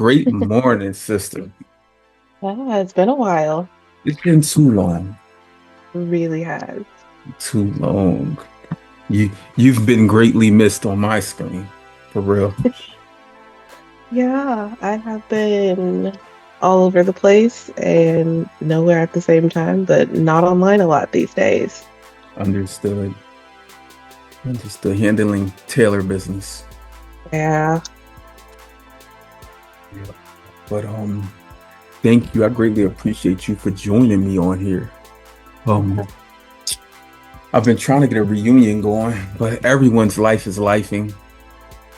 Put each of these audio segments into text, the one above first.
Great morning, sister. Yeah, it's been a while. It's been too long. It really has. Too long. You've been greatly missed on my screen. For real. Yeah, I have been all over the place and nowhere at the same time, but not online a lot these days. Understood. Understood. Handling Taylor business. Yeah. Yeah. But thank you. I greatly appreciate you for joining me on here. Um I've been trying to get a reunion going, but everyone's life is lifing.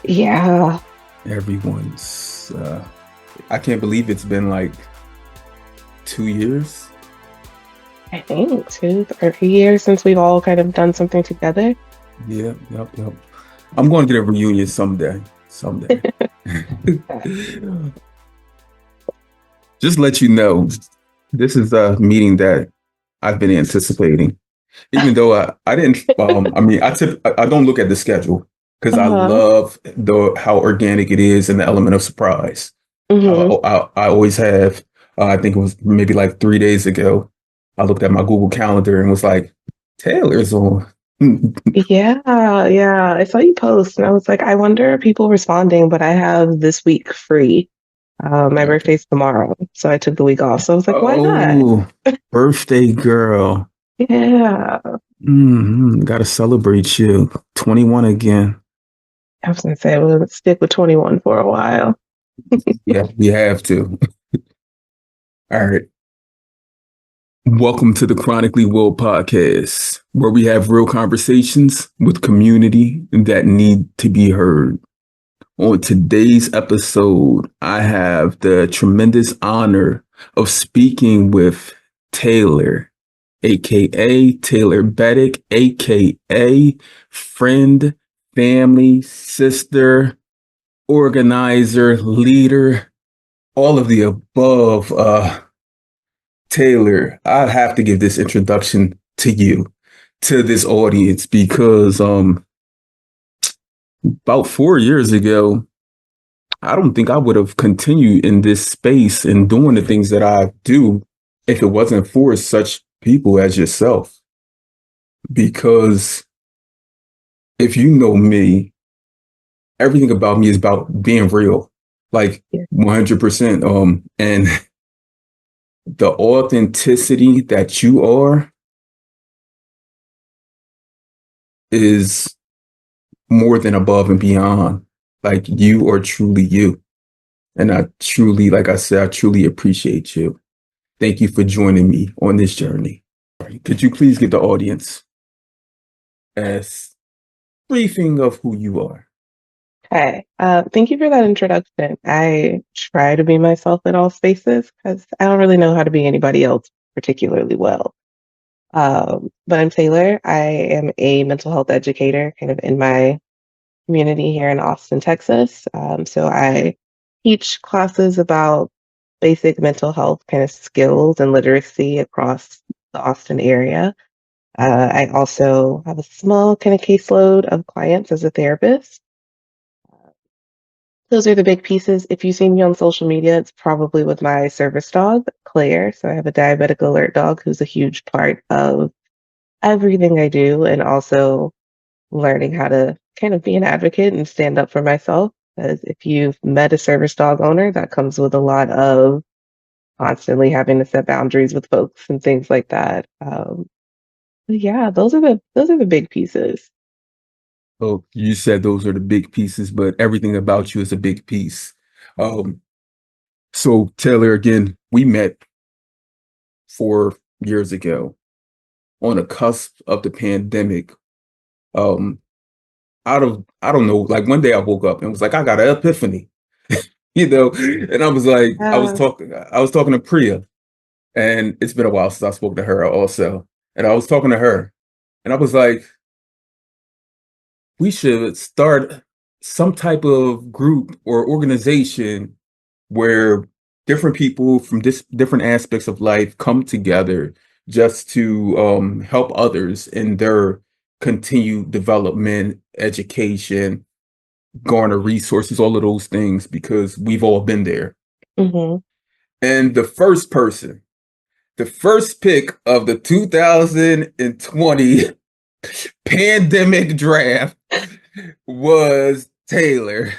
Yeah, Everyone's I can't believe it's been like 2 years. I think 2 or 3 years since we've all kind of done something together. Yeah, yep. I'm going to get a reunion someday. Someday. Just let you know, this is a meeting that I've been anticipating. Even though I didn't, I mean, I don't look at the schedule because I Uh-huh. love the how organic it is and the element of surprise. hmm I always have. I think it was maybe like 3 days ago. I looked at my Google Calendar and was like, Taylor's on. Yeah, yeah. I saw you post and I was like, I wonder if people responding, but I have this week free. My birthday's tomorrow, so I took the week off. So I was like, why not? Oh, birthday girl. Yeah. Gotta celebrate you. 21 again. I was gonna say we'll stick with 21 for a while. Yeah, we have to. All right. Welcome to the Chronically Will podcast, where we have real conversations with community that need to be heard. On today's episode, I have the tremendous honor of speaking with Taylor, aka Taylorbetic, aka friend, family, sister, organizer, leader, all of the above. Taylor, I have to give this introduction to you, to this audience, because about 4 years ago, I don't think I would have continued in this space and doing the things that I do if it wasn't for such people as yourself. Because if you know me, everything about me is about being real, like Yeah. 100%. And the authenticity that you are is more than above and beyond. Like you are truly you. And I truly, like I said, I truly appreciate you. Thank you for joining me on this journey. Could you please give the audience a briefing of who you are? Okay. Thank you for that introduction. I try to be myself in all spaces because I don't really know how to be anybody else particularly well. But I'm Taylor. I am a mental health educator kind of in my community here in Austin, Texas. So I teach classes about basic mental health kind of skills and literacy across the Austin area. I also have a small kind of caseload of clients as a therapist. Those are the big pieces. If you see me on social media, it's probably with my service dog, Claire. So I have a diabetic alert dog who's a huge part of everything I do, and also learning how to kind of be an advocate and stand up for myself. Because if you've met a service dog owner, that comes with a lot of constantly having to set boundaries with folks and things like that. Yeah, those are the big pieces. Oh, you said those are the big pieces, but everything about you is a big piece. Um, so Taylor, again, we met 4 years ago on the cusp of the pandemic. Um, I don't know, like one day I woke up and was like, I got an epiphany, and I was like, Uh, I was talking to Priya, and it's been a while since I spoke to her also. And I was talking to her, and I was like, we should start some type of group or organization where different people from different aspects of life come together just to help others in their continued development, education, garner resources, all of those things, because we've all been there. Mm-hmm. And the first pick of the 2020 pandemic draft was Taylor.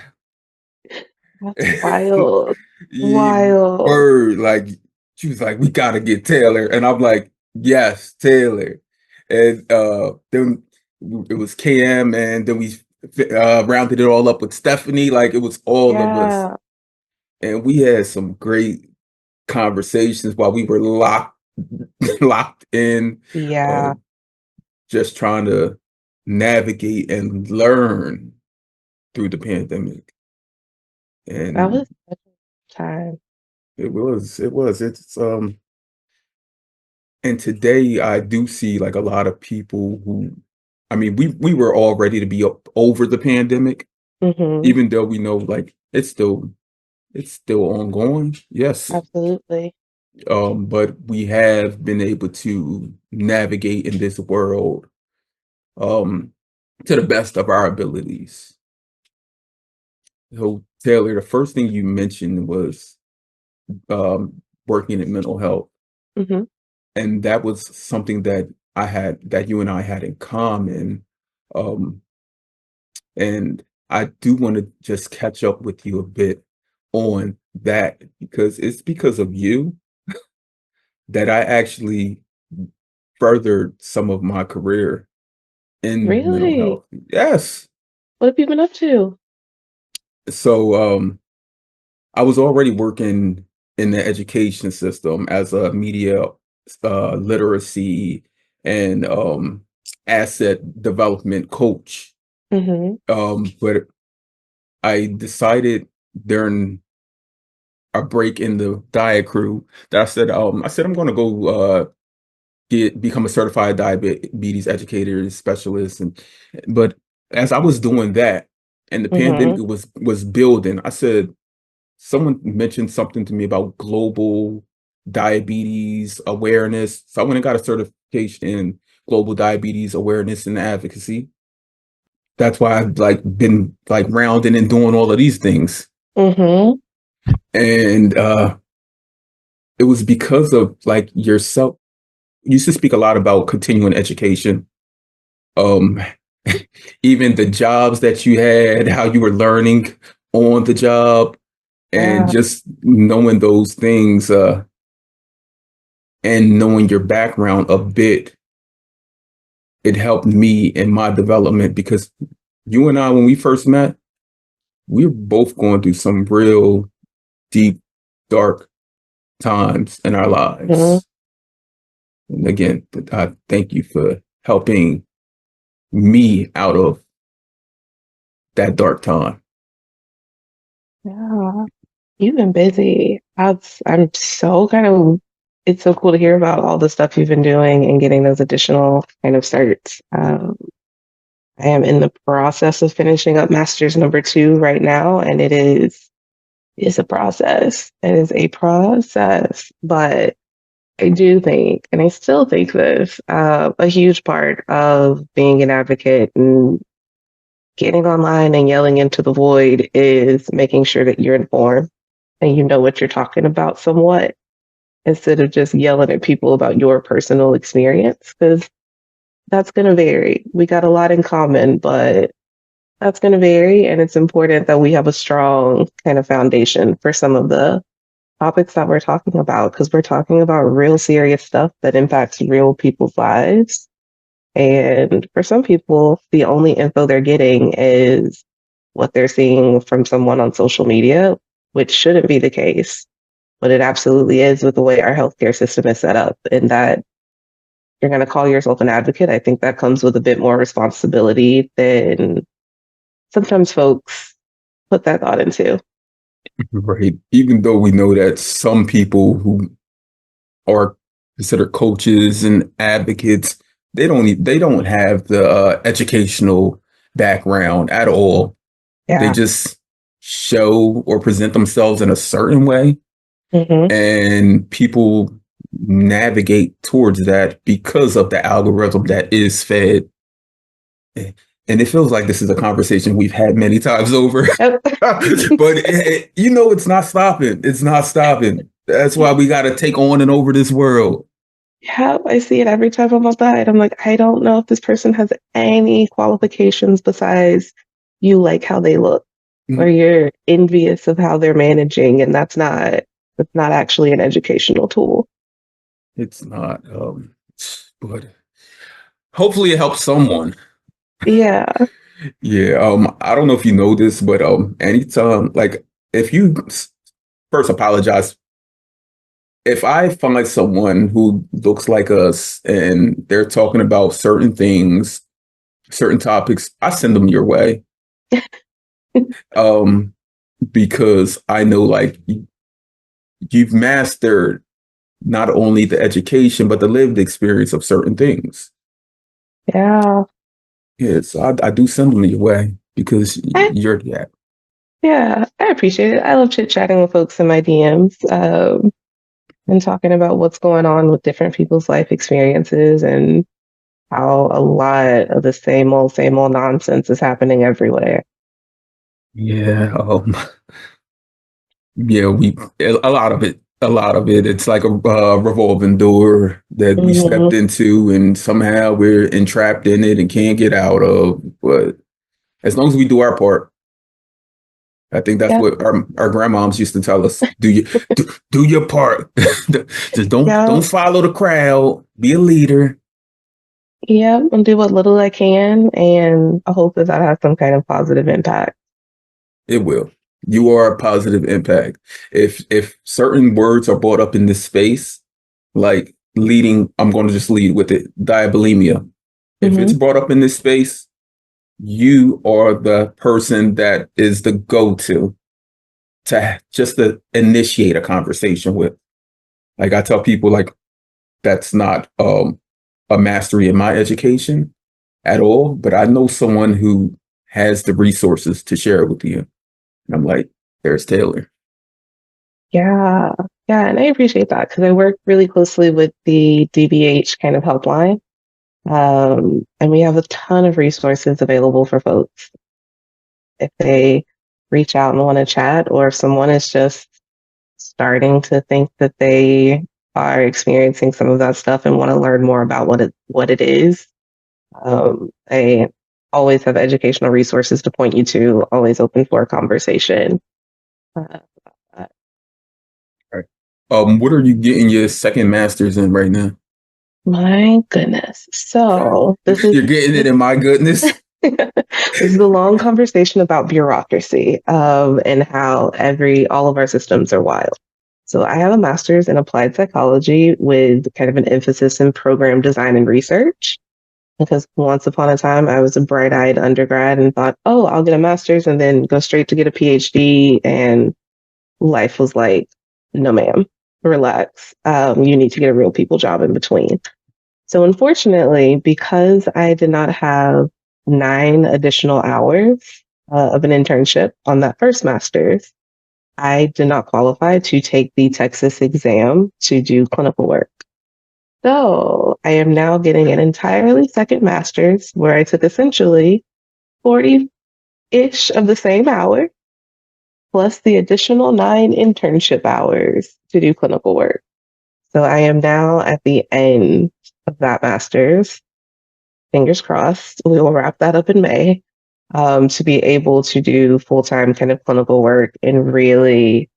That's wild. You Wild. word, like, she was like, we gotta get Taylor. And I'm like, yes, Taylor. And then it was KM, and then we rounded it all up with Stephanie. Like, it was all of us. Yeah. And we had some great conversations while we were locked in, uh, Yeah. just trying to navigate and learn through the pandemic. That And was such a time. it's and today I do see like a lot of people who, I mean, we were all ready to be over the pandemic, Mm-hmm. even though we know like it's still ongoing. Yes. Absolutely. But we have been able to navigate in this world um to the best of our abilities. So Taylor, the first thing you mentioned was working in mental health. Mm-hmm. And that was something that you and I had in common. Um, and I do want to just catch up with you a bit on that, because it's because of you that I actually furthered some of my career in mental Really? health. Yes. What have you been up to? So I was already working in the education system as a media literacy and asset development coach. Mm-hmm. But I decided during a break in the diet crew that I said I'm going to go become a certified diabetes educator specialist. And but as I was doing that and the pandemic Mm-hmm. was building, I said, someone mentioned something to me about global diabetes awareness. So I went and got a certification in global diabetes awareness and advocacy. That's why I've like been like rounding and doing all of these things. Mm-hmm. And it was because of like yourself. You used to speak a lot about continuing education. Um even the jobs that you had, how you were learning on the job, and Yeah. just knowing those things, and knowing your background a bit, it helped me in my development, because you and I, when we first met, we were both going through some real deep, dark times in our Mm-hmm. lives. And again, I thank you for helping me out of that dark time. Yeah. You've been busy. I'm so it's so cool to hear about all the stuff you've been doing and getting those additional kind of certs. I am in the process of finishing up master's number 2 right now, and it's a process. It is a process, but I do think, and I still think this, a huge part of being an advocate and getting online and yelling into the void is making sure that you're informed and you know what you're talking about somewhat, instead of just yelling at people about your personal experience, because that's going to vary. We got a lot in common, but that's going to vary. And it's important that we have a strong kind of foundation for some of the topics that we're talking about, because we're talking about real serious stuff that impacts real people's lives. And for some people, the only info they're getting is what they're seeing from someone on social media, which shouldn't be the case, but it absolutely is with the way our healthcare system is set up. And that you're going to call yourself an advocate, I think that comes with a bit more responsibility than sometimes folks put that thought into. Right. Even though we know that some people who are considered coaches and advocates, they don't have the educational background at all. They Yeah. just show or present themselves in a certain way, Hmm. and people navigate towards that because of the algorithm that is fed. And it feels like this is a conversation we've had many times over, Yep. but it's not stopping. It's not stopping. That's why we got to take on and over this world. Yeah, I see it every time I'm outside. I'm like, I don't know if this person has any qualifications besides you like how they look, or you're envious of how they're managing, and that's not actually an educational tool. It's not, but hopefully it helps someone. Yeah. Yeah. I don't know if you know this, but anytime, like, if you first apologize, if I find someone who looks like us and they're talking about certain things, certain topics, I send them your way. Um, because I know, like, you've mastered not only the education but the lived experience of certain things. Yeah. Yes, I do send them your way because I, you're that. yeah, I appreciate it. I love chit-chatting with folks in my DMs, and talking about what's going on with different people's life experiences and how a lot of the same old nonsense is happening everywhere. Yeah, yeah, a lot of it. A lot of it. It's like a revolving door that we stepped Hmm. into, and somehow we're entrapped in it and can't get out of. But as long as we do our part, I think that's Yeah. what our grandmoms used to tell us. Do your part. Just don't Yeah. follow the crowd. Be a leader. Yeah. And do what little I can. And I hope that that has some kind of positive impact. It will. You are a positive impact. If certain words are brought up in this space, like leading, I'm going to just lead with it. Diabulimia. If it's Hmm. brought up in this space, you are the person that is the go-to to just to initiate a conversation with. Like I tell people, like that's not a mastery in my education at all, but I know someone who has the resources to share it with you. And I'm like, there's Taylor. Yeah. Yeah. And I appreciate that because I work really closely with the DBH kind of helpline. And we have a ton of resources available for folks if they reach out and want to chat, or if someone is just starting to think that they are experiencing some of that stuff and want to learn more about what it is. I always have educational resources to point you to, always open for a conversation. Uh, Right. What are you getting your second master's in right now? my goodness. So this is You're getting it this, in my goodness. this is a long conversation about bureaucracy, and how all of our systems are wild. So I have a master's in applied psychology with kind of an emphasis in program design and research. Because once upon a time, I was a bright-eyed undergrad and thought, oh, I'll get a master's and then go straight to get a PhD. And life was like, no, ma'am, relax. You need to get a real people job in between. So unfortunately, because I did not have 9 additional hours of an internship on that first master's, I did not qualify to take the Texas exam to do clinical work. So I am now getting an entirely second master's where I took essentially 40-ish of the same hour plus the additional 9 internship hours to do clinical work. So I am now at the end of that master's. Fingers crossed, we will wrap that up in May, to be able to do full-time kind of clinical work and really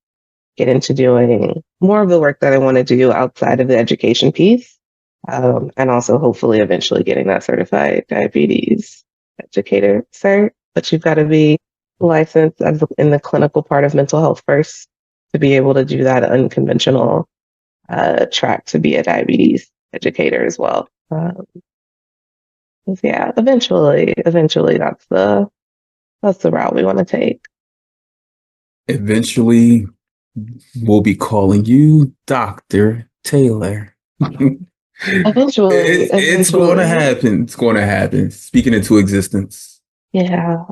get into doing more of the work that I want to do outside of the education piece. And also hopefully eventually getting that certified diabetes educator cert. But you've got to be licensed in the clinical part of mental health first to be able to do that unconventional track to be a diabetes educator as well. Yeah, eventually that's the route we want to take. Eventually, we'll be calling you Dr. Taylor. Eventually, It's going to eventually. happen. It's going to happen. Speaking into existence. Yeah.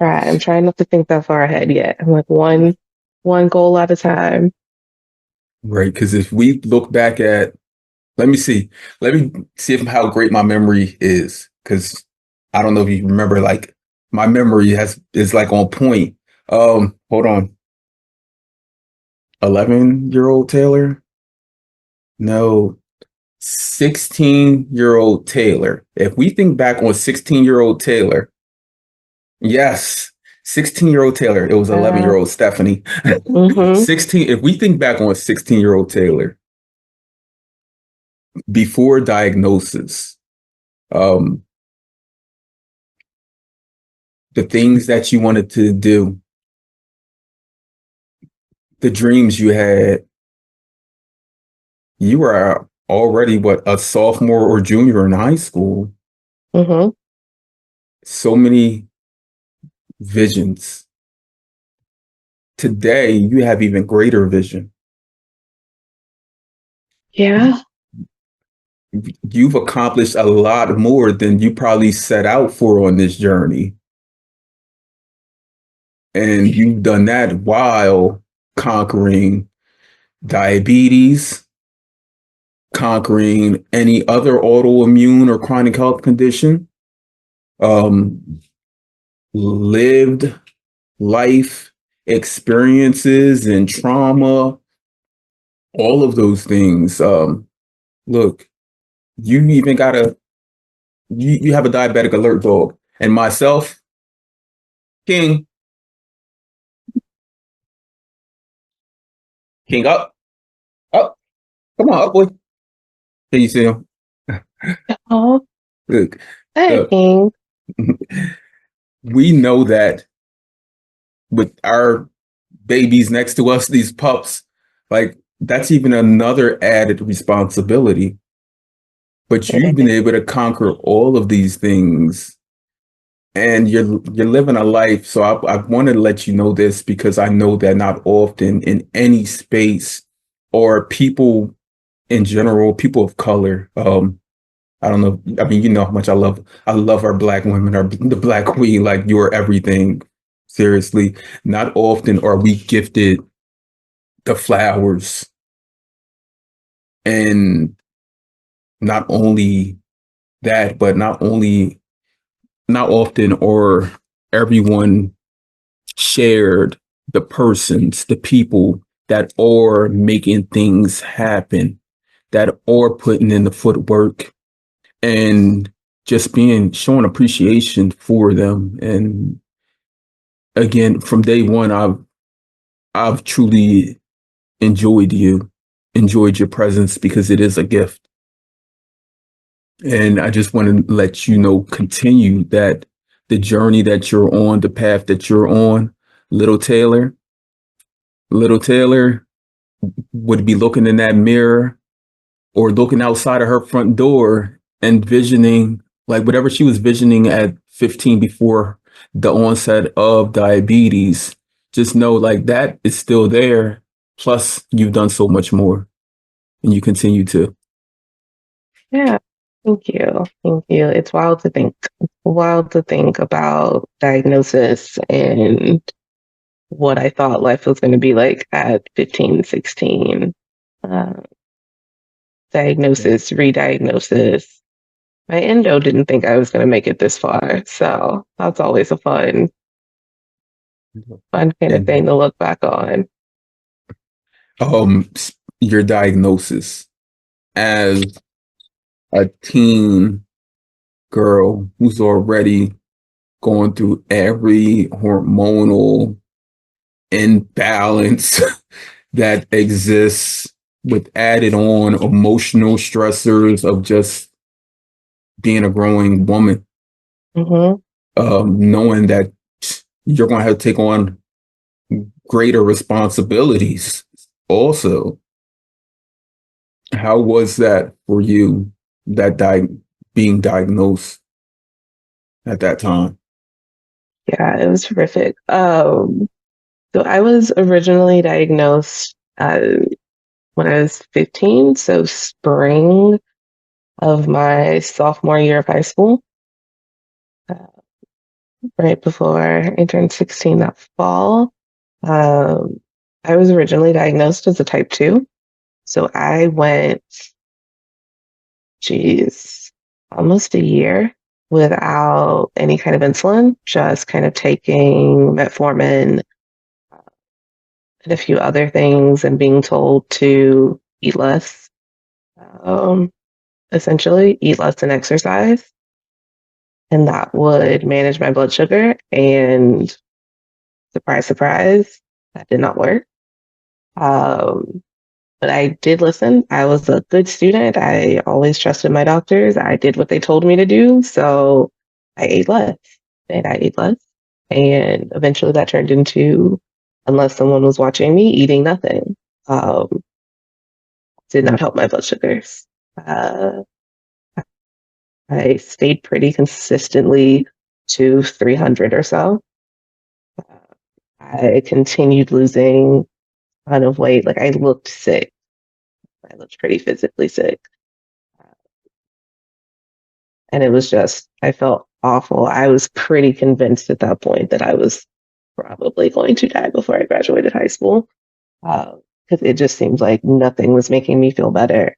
Right. I'm trying not to think that far ahead yet. I'm like one goal at a time. Right. Because if we look back at, let me see how great my memory is. Because I don't know if you remember, like my memory is like on point. Hold on. 11-year-old Taylor? No, 16-year-old Taylor. If we think back on 16-year-old Taylor, yes, 16-year-old Taylor, it was Uh, 11-year-old Stephanie. mm-hmm. 16, if we think back on 16-year-old Taylor, before diagnosis, um, the things that you wanted to do, the dreams you had, you were already what, a sophomore or junior in high school. Mm-hmm. So many visions. Today, you have even greater vision. Yeah. You've accomplished a lot more than you probably set out for on this journey. And you've done that while conquering diabetes, conquering any other autoimmune or chronic health condition, um, lived life experiences and trauma, all of those things. Look, you even got you have a diabetic alert dog. And myself, King, King up, up, come on, up, boy. Can you see him? Oh, Look, hey, look, King. we know that with our babies next to us, these pups, like that's even another added responsibility. But It you've been is. able to conquer all of these things and you're living a life. So I want to let you know this because I know that not often in any space or people in general, people of color, I don't know. I mean, you know how much I love our black women, our the black queen, like you're everything. Seriously, not often are we gifted the flowers. And not only that, but not often or everyone shared the persons, the people that are making things happen, that are putting in the footwork and just being showing appreciation for them. And again, from day one, I've truly enjoyed your presence because it is a gift. And I just want to let you know, continue that the journey that you're on, the path that you're on, little Taylor, little Taylor would be looking in that mirror or looking outside of her front door and visioning like whatever she was visioning at 15 before the onset of diabetes. Just know like that is still there. Plus, you've done so much more and you continue to. Yeah. Thank you. Thank you. It's wild to think. It's wild to think about diagnosis and what I thought life was going to be like at 15, 16. Uh, Diagnosis, re-diagnosis. My endo didn't think I was going to make it this far. So that's always a fun kind of thing And to look back on. um, your diagnosis as a teen girl who's already going through every hormonal imbalance that exists with added on emotional stressors of just being a growing woman, Hmm. knowing that you're going to have to take on greater responsibilities also. How was that for you, that being diagnosed at that time? Yeah, it was horrific. So I was originally diagnosed when I was 15, so spring of my sophomore year of high school, uh, right before I turned 16 that fall. Um, I was originally diagnosed as a type 2. So I went, geez, almost a year without any kind of insulin, just kind of taking metformin and a few other things and being told to eat less, um, essentially, eat less and exercise. And that would manage my blood sugar. And surprise, surprise, that did not work. Um, but I did listen. I was a good student. I always trusted my doctors. I did what they told me to do. So I ate less and I ate less. And eventually that turned into, unless someone was watching me, eating nothing. Um, did not help my blood sugars. Uh, I stayed pretty consistently to 300 or so. I continued losing a ton of weight. Like I looked sick. I looked pretty physically sick. And it was just, I felt awful. I was pretty convinced at that point that I was probably going to die before I graduated high school. Because it just seemed like nothing was making me feel better.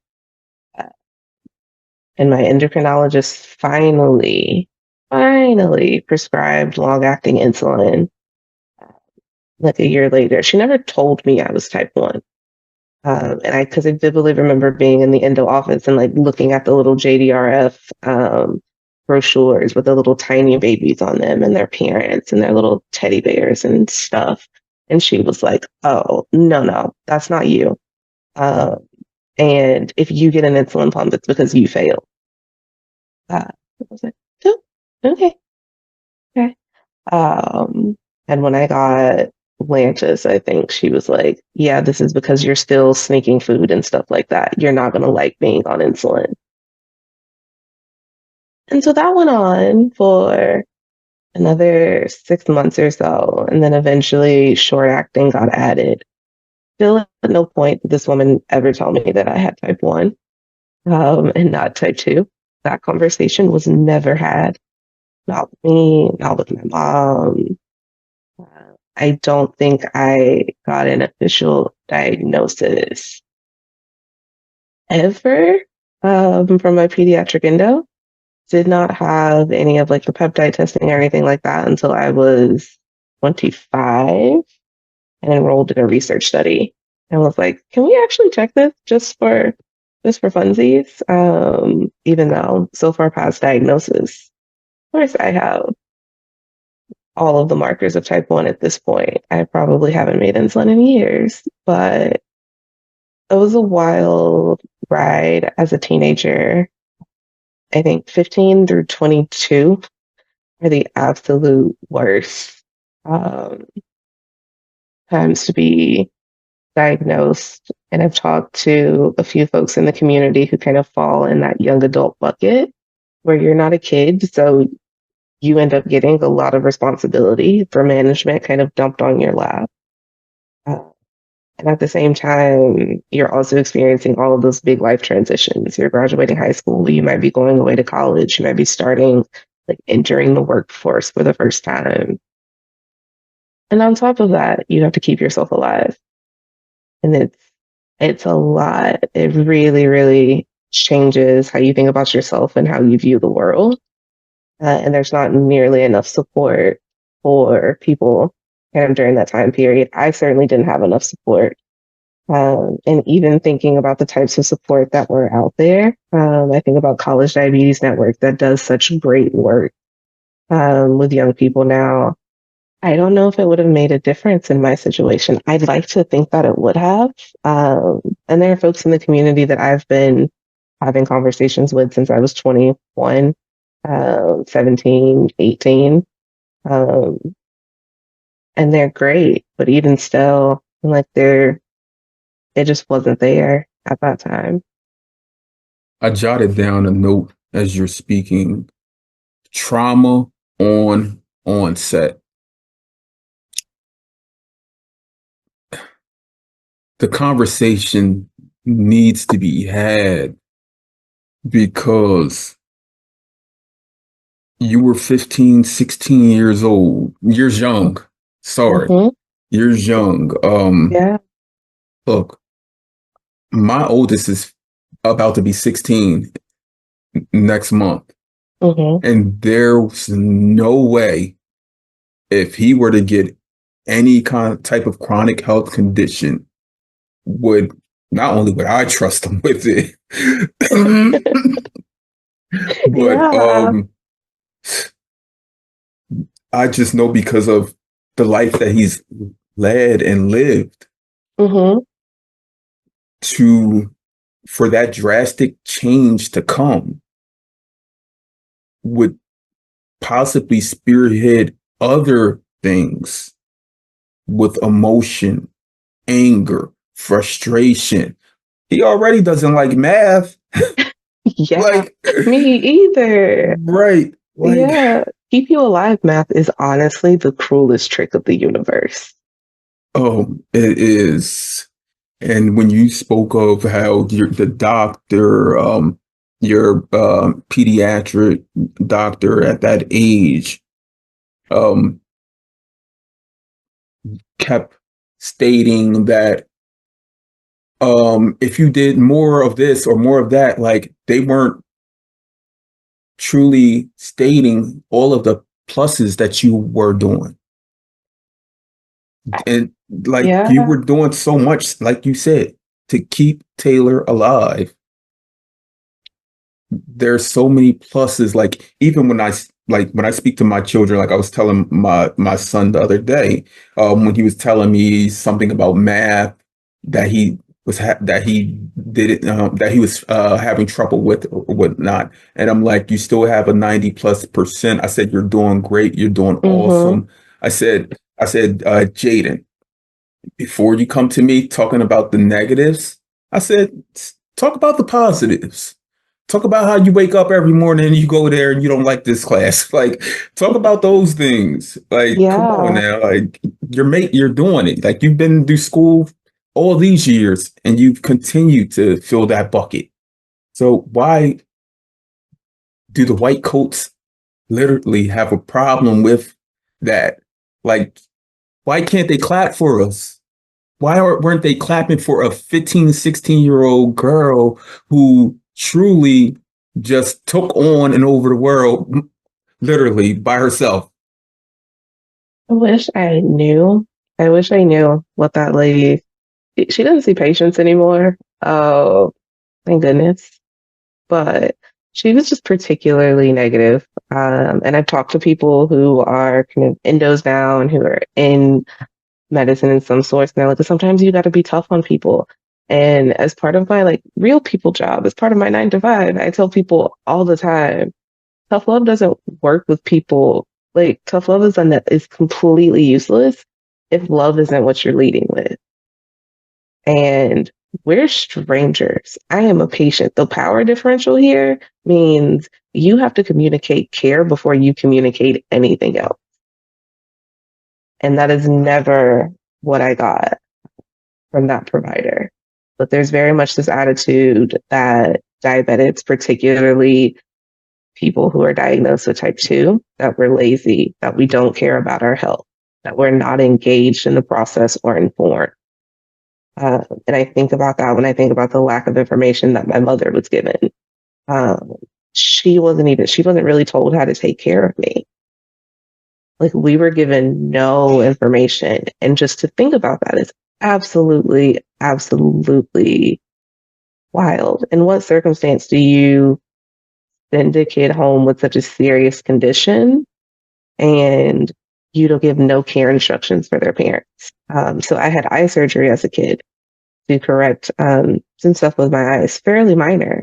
Uh, and my endocrinologist finally prescribed long acting insulin like a year later. She never told me I was type 1. Because I vividly remember being in the endo office and like looking at the little JDRF brochures with the little tiny babies on them and their parents and their little teddy bears and stuff. And she was like, "Oh, no, that's not you. Uh, and if you get an insulin pump, it's because you failed." I was like, "Oh, okay, okay." Um, and when I got Lantis, I think she was like, "Yeah, this is because you're still sneaking food and stuff like that. You're not going to like being on insulin." And so that went on for another 6 months or so. And then eventually short acting got added. Still at no point did this woman ever tell me that I had type 1 and not type 2. That conversation was never had. Not with me, not with my mom. I don't think I got an official diagnosis ever from my pediatric endo. Did not have any of like the peptide testing or anything like that until I was 25 and enrolled in a research study and was like, can we actually check this just for funsies? Even though so far past diagnosis, of course I have all of the markers of type 1 at this point. I probably haven't made insulin in years, but it was a wild ride as a teenager. I think 15 through 22 are the absolute worst um, times to be diagnosed. And I've talked to a few folks in the community who kind of fall in that young adult bucket where you're not a kid. So you end up getting a lot of responsibility for management kind of dumped on your lap. Uh, and at the same time, you're also experiencing all of those big life transitions. You're graduating high school, you might be going away to college, you might be starting, like entering the workforce for the first time. And on top of that, you have to keep yourself alive. And it's a lot. It really, really changes how you think about yourself and how you view the world. And there's not nearly enough support for people kind of during that time period. I certainly didn't have enough support. And even thinking about the types of support that were out there, I think about College Diabetes Network that does such great work with young people now. I don't know if it would have made a difference in my situation. I'd like to think that it would have. And there are folks in the community that I've been having conversations with since I was 21, 17, 18. Um, and they're great, but even still, like it just wasn't there at that time. I jotted down a note as you're speaking. Trauma on onset. The conversation needs to be had because you were 15, 16 years old. Years young. Sorry. Mhm. Years young. Yeah. Look, my oldest is about to be 16 next month. Mm-hmm. And there's no way if he were to get any type of chronic health condition, would not only would I trust him with it, but Yeah. I just know because of the life that he's led and lived Mm-hmm. to for that drastic change to come would possibly spearhead other things with emotion, anger, frustration. He already doesn't like math. Yeah. Like, Me either. right. Like, Yeah. Keep you alive math is honestly the cruelest trick of the universe. oh, it is. And when you spoke of how the doctor, your pediatric doctor at that age, um, kept stating that if you did more of this or more of that, like they weren't truly stating all of the pluses that you were doing. And like you Yeah. were doing so much, like you said, to keep Taylor alive. There's so many pluses. Like even when I speak to my children, like I was telling my son the other day, when he was telling me something about math that that he did it that he was having trouble with or whatnot, and I'm like, you still have a 90+%. I said, you're doing great. You're doing Mm-hmm. awesome. I said, Jaden, before you come to me talking about the negatives, I said, talk about the positives. Talk about how you wake up every morning and you go there and you don't like this class. Like, talk about those things. Like, come on Yeah. now. Like, you're doing it. Like, you've been through school all these years and you've continued to fill that bucket. So why do the white coats literally have a problem with that? Like, why can't they clap for us? Weren't they clapping for a 15, 16-year-old girl who truly just took on and over the world literally by herself? I wish I knew. I wish I knew what that lady. She doesn't see patients anymore. Oh, thank goodness. But she was just particularly negative. And I've talked to people who are kind of endos now and who are in medicine in some sorts. And they're like, sometimes you got to be tough on people. And as part of my like real people job, as part of my 9 to 5, I tell people all the time, tough love doesn't work with people. Like tough love is completely useless if love isn't what you're leading with. And we're strangers. I am a patient. The power differential here means you have to communicate care before you communicate anything else. And that is never what I got from that provider. But there's very much this attitude that diabetics, particularly people who are diagnosed with type 2, that we're lazy, that we don't care about our health, that we're not engaged in the process or informed. And I think about that when I think about the lack of information that my mother was given. Um, she wasn't really told how to take care of me. Like we were given no information. And just to think about that is absolutely, absolutely wild. In what circumstance do you send a kid home with such a serious condition and you don't give no care instructions for their parents? So I had eye surgery as a kid to correct some stuff with my eyes, fairly minor.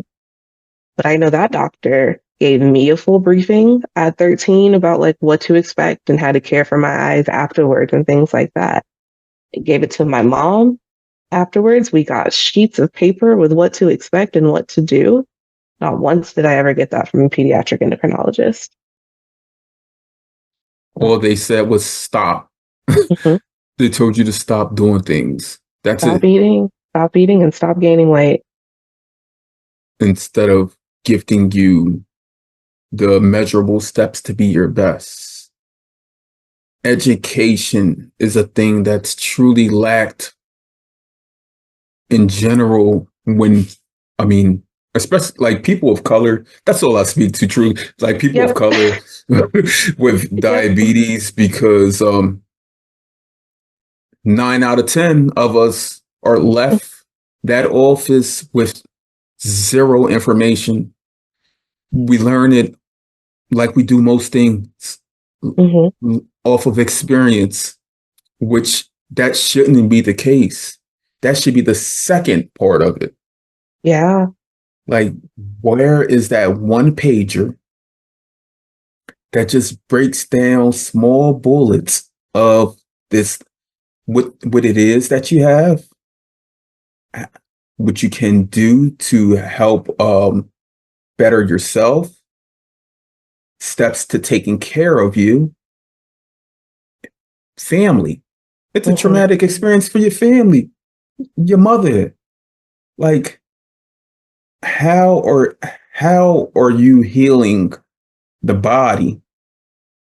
But I know that doctor gave me a full briefing at 13 about like what to expect and how to care for my eyes afterwards and things like that. I gave it to my mom afterwards. We got sheets of paper with what to expect and what to do. Not once did I ever get that from a pediatric endocrinologist. All they said was stop. Mhm. They told you to stop doing things. That's it. Stop eating, and stop gaining weight. Instead of gifting you the measurable steps to be your best. Education is a thing that's truly lacked in general I mean, especially like people of color. That's all I speak to, true. Like people of Yep. color with Yep. diabetes, because 9 out of 10 of us are left that office with zero information. We learn it like we do most things Hmm. off of experience, which that shouldn't be the case. That should be the second part of it. Yeah. Like, where is that one pager that just breaks down small bullets of this, what it is that you have, what you can do to help better yourself, steps to taking care of you, family. It's a Hmm. traumatic experience for your family, your mother. Like, how are you healing the body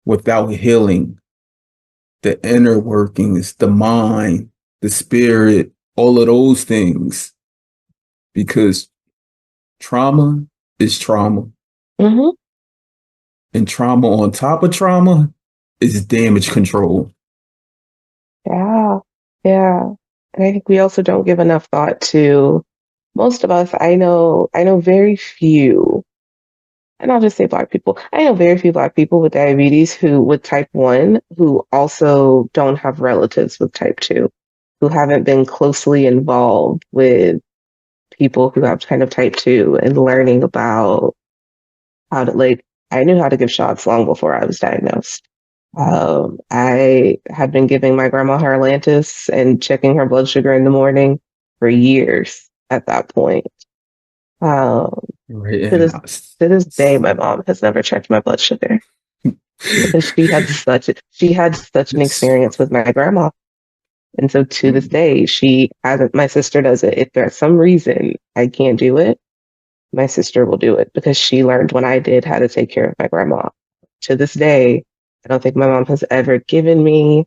without healing the inner workings, the mind, the spirit, all of those things? Because trauma is trauma, Hmm. and trauma on top of trauma is damage control. Yeah. Yeah. And I think we also don't give enough thought to most of us. I know very few, and I'll just say Black people. I know very few Black people with diabetes who, with type 1, who also don't have relatives with type 2, who haven't been closely involved with people who have kind of type 2 and learning about how to, like, I knew how to give shots long before I was diagnosed. I had been giving my grandma her Atlantis and checking her blood sugar in the morning for years at that point. Um, Right. to And this to this day, my mom has never checked my blood sugar because she had such an experience with my grandma. And so to this day, she hasn't. My sister does it. If there's some reason I can't do it, my sister will do it because she learned when I did how to take care of my grandma. To this day, I don't think my mom has ever given me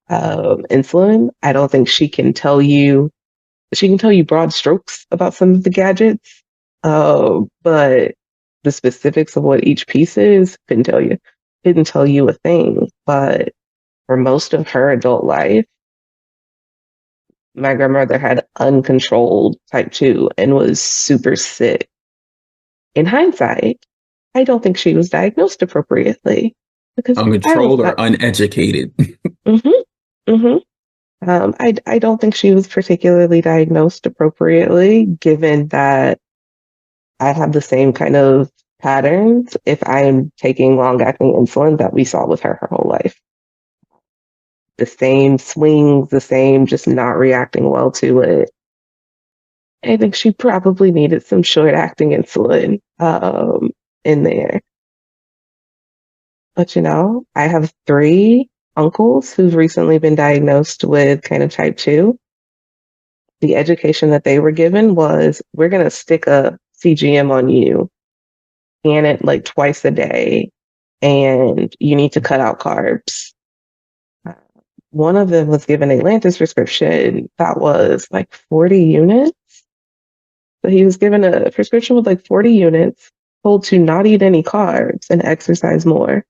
insulin. I don't think she can tell you broad strokes about some of the gadgets, but the specifics of what each piece is, couldn't tell you a thing. But for most of her adult life, my grandmother had uncontrolled type 2 and was super sick. In hindsight, I don't think she was diagnosed appropriately because I was uncontrolled or not. uneducated. Hmm. Hmm. I don't think she was particularly diagnosed appropriately, given that I have the same kind of patterns if I am taking long-acting insulin that we saw with her whole life. The same swings, the same just not reacting well to it. I think she probably needed some short-acting insulin in there. But I have three uncles who've recently been diagnosed with kind of type 2. The education that they were given was, we're going to stick a CGM on you, scan it like twice a day, and you need to cut out carbs. Uh, One of them was given a Lantus prescription that was like 40 units. So he was given a prescription with like 40 units, told to not eat any carbs and exercise more.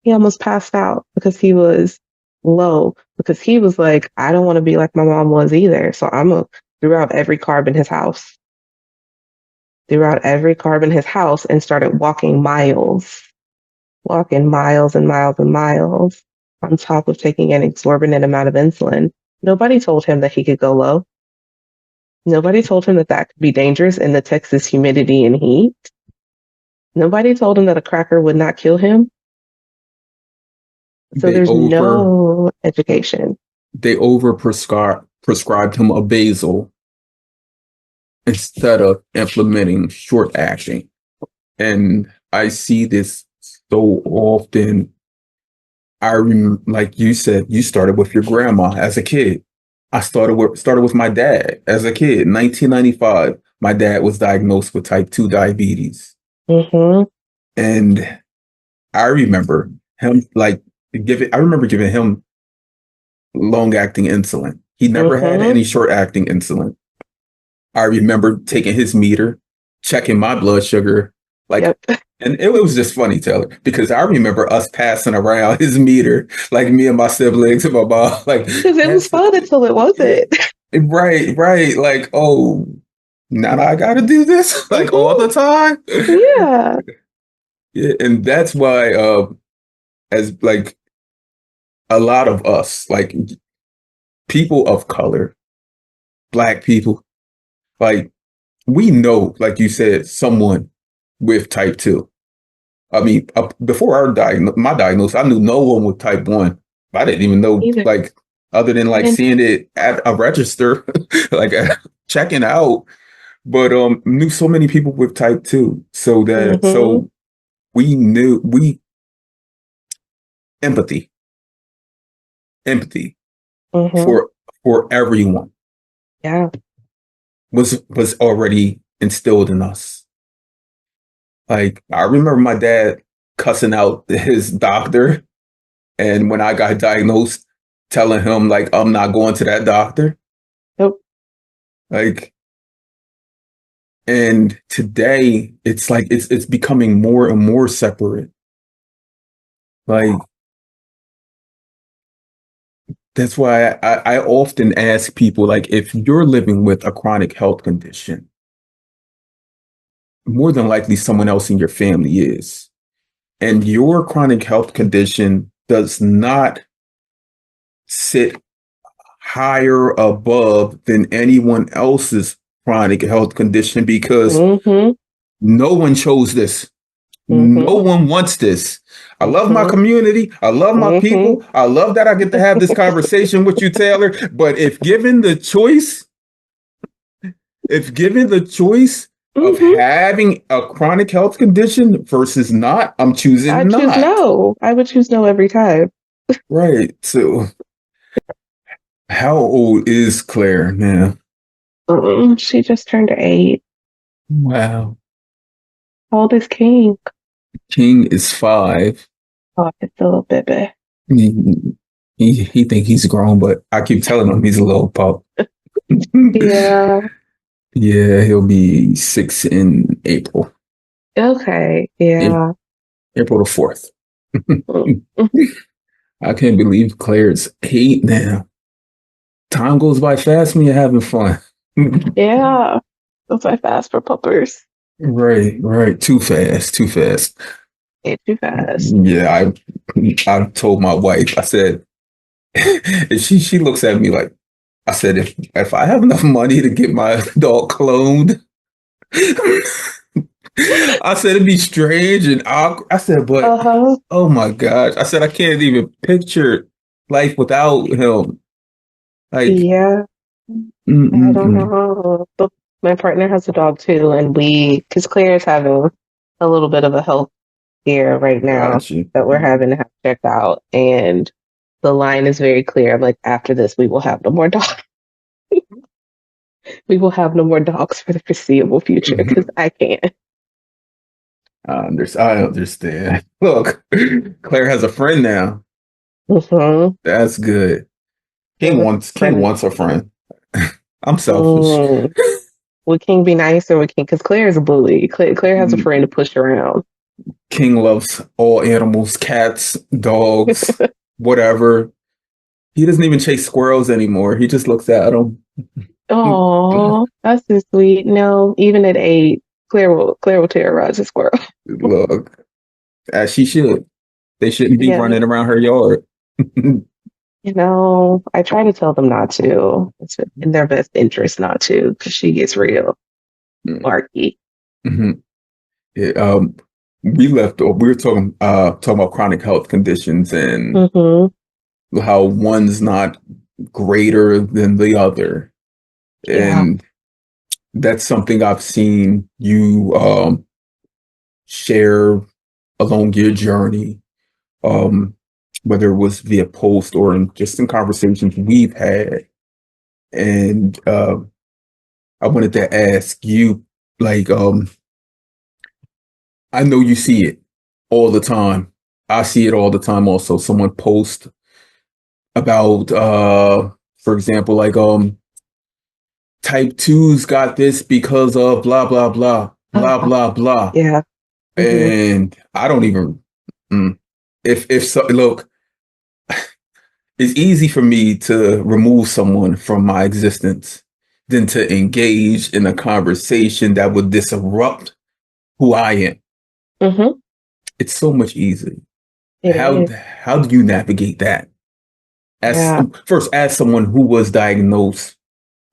He almost passed out because he was low, because he was like, I don't want to be like my mom was either. So I'm going to threw out every carb in his house, threw out every carb in his house and started walking miles and miles and miles on top of taking an exorbitant amount of insulin. Nobody told him that he could go low. Nobody told him that that could be dangerous in the Texas humidity and heat. Nobody told him that a cracker would not kill him. So they there's over no education. they over prescribed him a basal instead of implementing short acting. And I see this so often. Like you said, you started with your grandma as a kid. I started with my dad as a kid. 1995, my dad was diagnosed with type 2 diabetes. Hmm. And I remember him like I remember giving him long acting insulin. He never had Hmm. any short acting insulin. I remember taking his meter. checking my blood sugar. Like, Yep. and it was just funny, Taylor, because I remember us passing around his meter, like me and my siblings and my mom, like, Because it was fun until it wasn't. right. Like, oh, now I got to do this like all the time. Yeah. Yeah, and that's why, as like a lot of us, like people of color, Black people, like we know, like you said, someone with type 2. I mean, before my diagnosis, I knew no one with type 1. I didn't even know, Either. like, other than like And seeing it at a register, like checking out. But knew so many people with type 2, so we knew we empathy, empathy mhm. for everyone Yeah. was already instilled in us. Like I remember my dad cussing out his doctor, and when I got diagnosed, telling him like I'm not going to that doctor. Nope. Like, and today it's like it's becoming more and more separate. Like that's why I often ask people like if you're living with a chronic health condition, more than likely someone else in your family is. And your chronic health condition does not sit higher above than anyone else's chronic health condition because Mhm. no one chose this. No Mhm. one wants this. I love my Mhm. community. I love my Mhm. people. I love that I get to have this conversation with you, Taylor. But if given the choice of Mhm. having a chronic health condition versus not, I'm I choosing choose not. no. I would choose no every time. Right. So, how old is Claire now? She just turned 8. Wow. How old is King? King is 5. Oh, it's a little baby. He, he think he's grown, but I keep telling him he's a little pup. Yeah. Yeah, he'll be 6 in April. Okay. A- Yeah. April the 4th. Mm. I can't believe Claire's 8 now. Time goes by fast when you're having fun. Yeah. That's my fast for puppers. Right. Too fast, too fast. Ain't too fast. Yeah, I told my wife, I said, and she looks at me like, I said, if I have enough money to get my dog cloned, I said it'd be strange and awkward. I said, but Uh-huh. oh my gosh. I said I can't even picture life without him. Like, Yeah. I don't mm-mm-mm. know. But my partner has a dog too, and because Claire is having a little bit of a health scare right now Got you. that we're having to have checked out, and the line is very clear. I'm like, after this, we will have no more dogs. We will have no more dogs for the foreseeable future because I can't. I understand. Look, Claire has a friend now. Mm-hmm. That's good. Yeah, King wants a friend. I'm selfish. mm. Would King be nice or would King? Because Claire is a bully. Claire has a friend to push around. King loves all animals, cats, dogs, whatever. He doesn't even chase squirrels anymore. He just looks at them. Oh, that's so sweet. No, even at 8, Claire will terrorize a squirrel. Look, as she should. They shouldn't be Yeah. running around her yard. I try to tell them not to. It's in their best interest not to, because she gets real barky. Mm-hmm. Yeah, we were talking about chronic health conditions and Mm-hmm. how one's not greater than the other. Yeah. And that's something I've seen you share along your journey, whether it was via post or just in conversations we've had. And I wanted to ask you, like, I know you see it all the time. I see it all the time also. Someone post about for example, like type 2's got this because of blah blah blah. blah, blah, blah. Yeah. Hmm. And I don't even, if so, look, it's easy for me to remove someone from my existence than to engage in a conversation that would disrupt who I am. Hmm. It's so much easier. It is. How do you navigate that? As Yeah. first, as someone who was diagnosed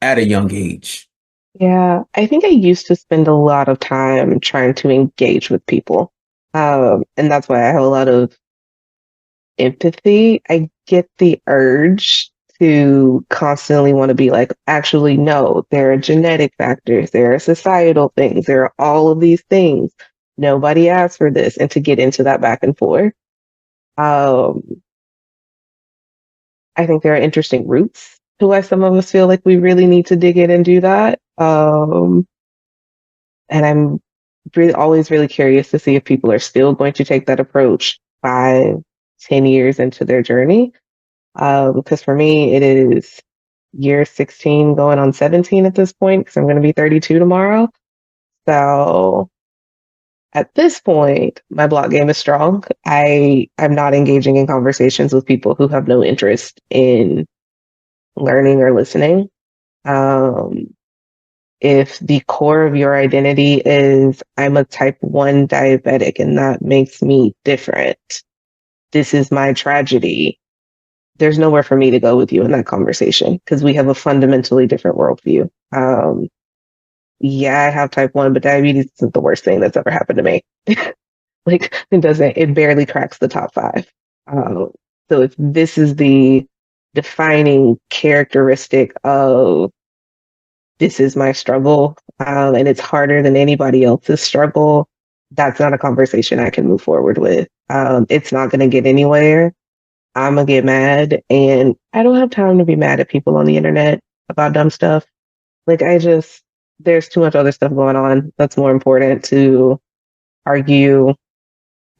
at a young age. Yeah. I think I used to spend a lot of time trying to engage with people. And that's why I have a lot of empathy. I get the urge to constantly want to be like, actually, no, there are genetic factors, there are societal things, there are all of these things. Nobody asked for this, and to get into that back and forth. Um, I think there are interesting roots to why some of us feel like we really need to dig in and do that. And I'm really always really curious to see if people are still going to take that approach 5, 10 years into their journey. Because for me, it is year 16 going on 17 at this point, because I'm going to be 32 tomorrow. So at this point, my block game is strong. I'm not engaging in conversations with people who have no interest in learning or listening. Um, if the core of your identity is I'm a type 1 diabetic and that makes me different, this is my tragedy, there's nowhere for me to go with you in that conversation because we have a fundamentally different worldview. Yeah, I have type 1, but diabetes isn't the worst thing that's ever happened to me. Like, it barely cracks the top 5. Um, so if this is the defining characteristic of this is my struggle, and it's harder than anybody else's struggle, that's not a conversation I can move forward with. It's not going to get anywhere. I'm going to get mad, and I don't have time to be mad at people on the internet about dumb stuff. Like, there's too much other stuff going on that's more important to argue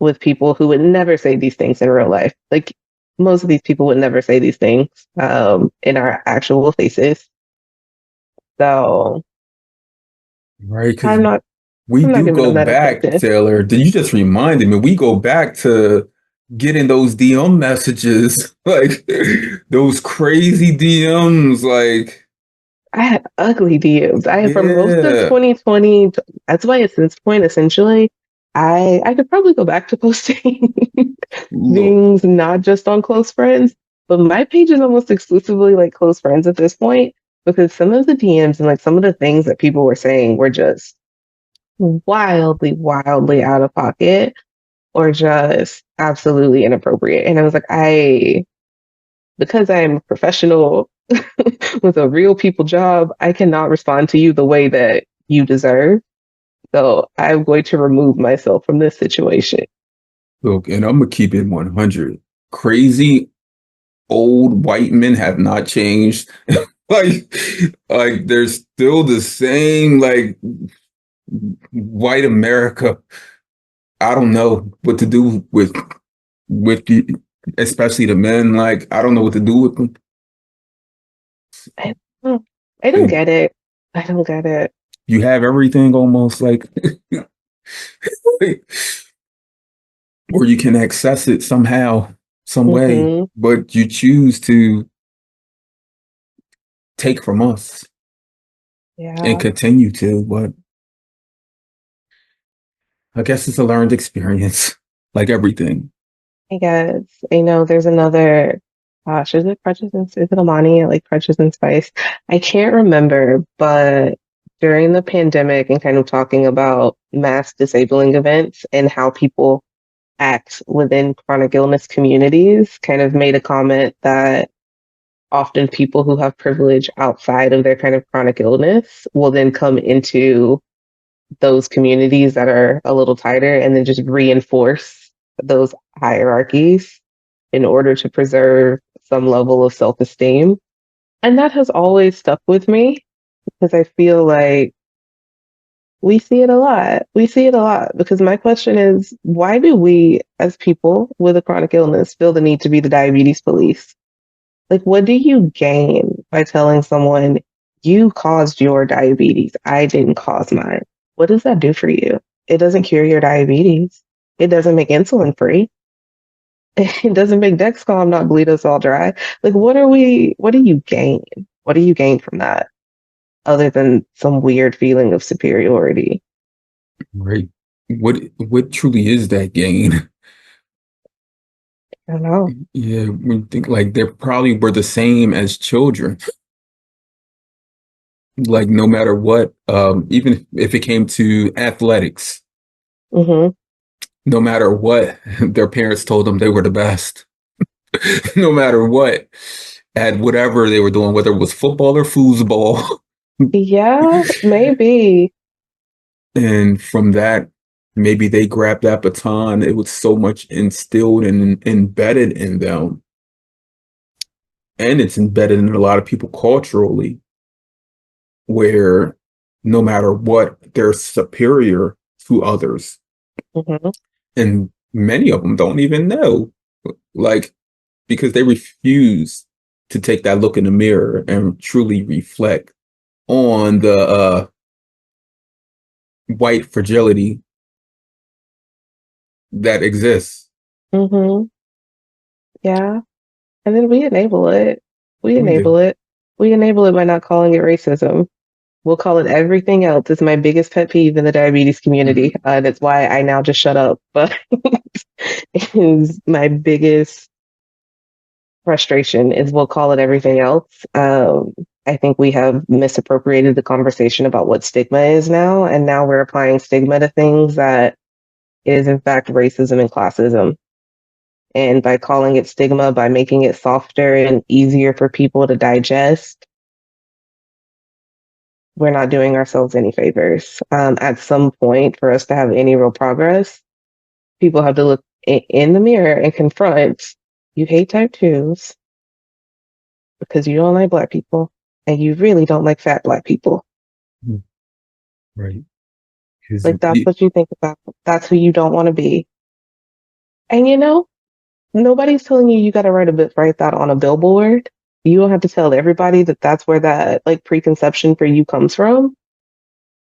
with people who would never say these things in real life. Like, most of these people would never say these things in our actual faces. So Right, because I'm not we I'm not do giving them go that back, attention. Taylor. You just reminded me, we go back to getting those DM messages, like those crazy DMs, like, I had ugly DMs. I for most of yeah, 2020, that's why at this point, essentially, I could probably go back to posting look, things not just on close friends, but my page is almost exclusively like close friends at this point because some of the DMs and like some of the things that people were saying were just wildly, wildly out of pocket or just absolutely inappropriate. And I was like, because I'm a professional with a real people job, I cannot respond to you the way that you deserve. So I'm going to remove myself from this situation. look, and I'm gonna keep it 100. Crazy old white men have not changed. like, like they're still the same, like white America. I don't know what to do with the, especially the men. Like, I don't know what to do with them. I, I don't And get it. I don't get it. you have everything almost like, or you can access it somehow, some way, Hmm. but you choose to take from us and Yeah, continue to. But I guess it's a learned experience, like everything. I guess. I know there's another, gosh, is it is it Amani like Prejudice and Spice? I can't remember, but during the pandemic and kind of talking about mass disabling events and how people act within chronic illness communities, kind of made a comment that often people who have privilege outside of their kind of chronic illness will then come into those communities that are a little tighter and then just reinforce those hierarchies in order to preserve some level of self esteem. And that has always stuck with me because I feel like we see it a lot. We see it a lot because my question is why do we, as people with a chronic illness, feel the need to be the diabetes police? Like, what do you gain by telling someone you caused your diabetes? I didn't cause mine. What does that do for you? It doesn't cure your diabetes. It doesn't make insulin free. It doesn't make Dexcom not bleed us all dry. Like, what do you gain? What do you gain from that other than some weird feeling of superiority? Right. What truly is that gain? I don't know. Yeah, when you think like they probably were the same as children. Like no matter what, even if it came to athletics, Hmm. no matter what, their parents told them they were the best. No matter what, at whatever they were doing, whether it was football or foosball. Yeah, maybe. And from that, maybe they grabbed that baton. It was so much instilled and embedded in them. And it's embedded in a lot of people culturally, where no matter what, they're superior to others. Hmm. And many of them don't even know, like, because they refuse to take that look in the mirror and truly reflect on the white fragility that exists. Hmm. Yeah. And then we enable it. We We enable do. it. We enable it by not calling it racism. We'll call it everything else. It's my biggest pet peeve in the diabetes community. Mhm. That's why I now just shut up. But is my biggest frustration is we'll call it everything else. I think we have misappropriated the conversation about what stigma is now, and now we're applying stigma to things that is in fact racism and classism. And by calling it stigma, by making it softer and easier for people to digest, we're not doing ourselves any favors. At some point, for us to have any real progress, people have to look in the mirror and confront you hate type 2s because you don't like black people and you really don't like fat black people. Right. Because Like, that's what you think about. That's who you don't want to be. And nobody's telling you got to write that on a billboard. You don't have to tell everybody that that's where that like preconception for you comes from.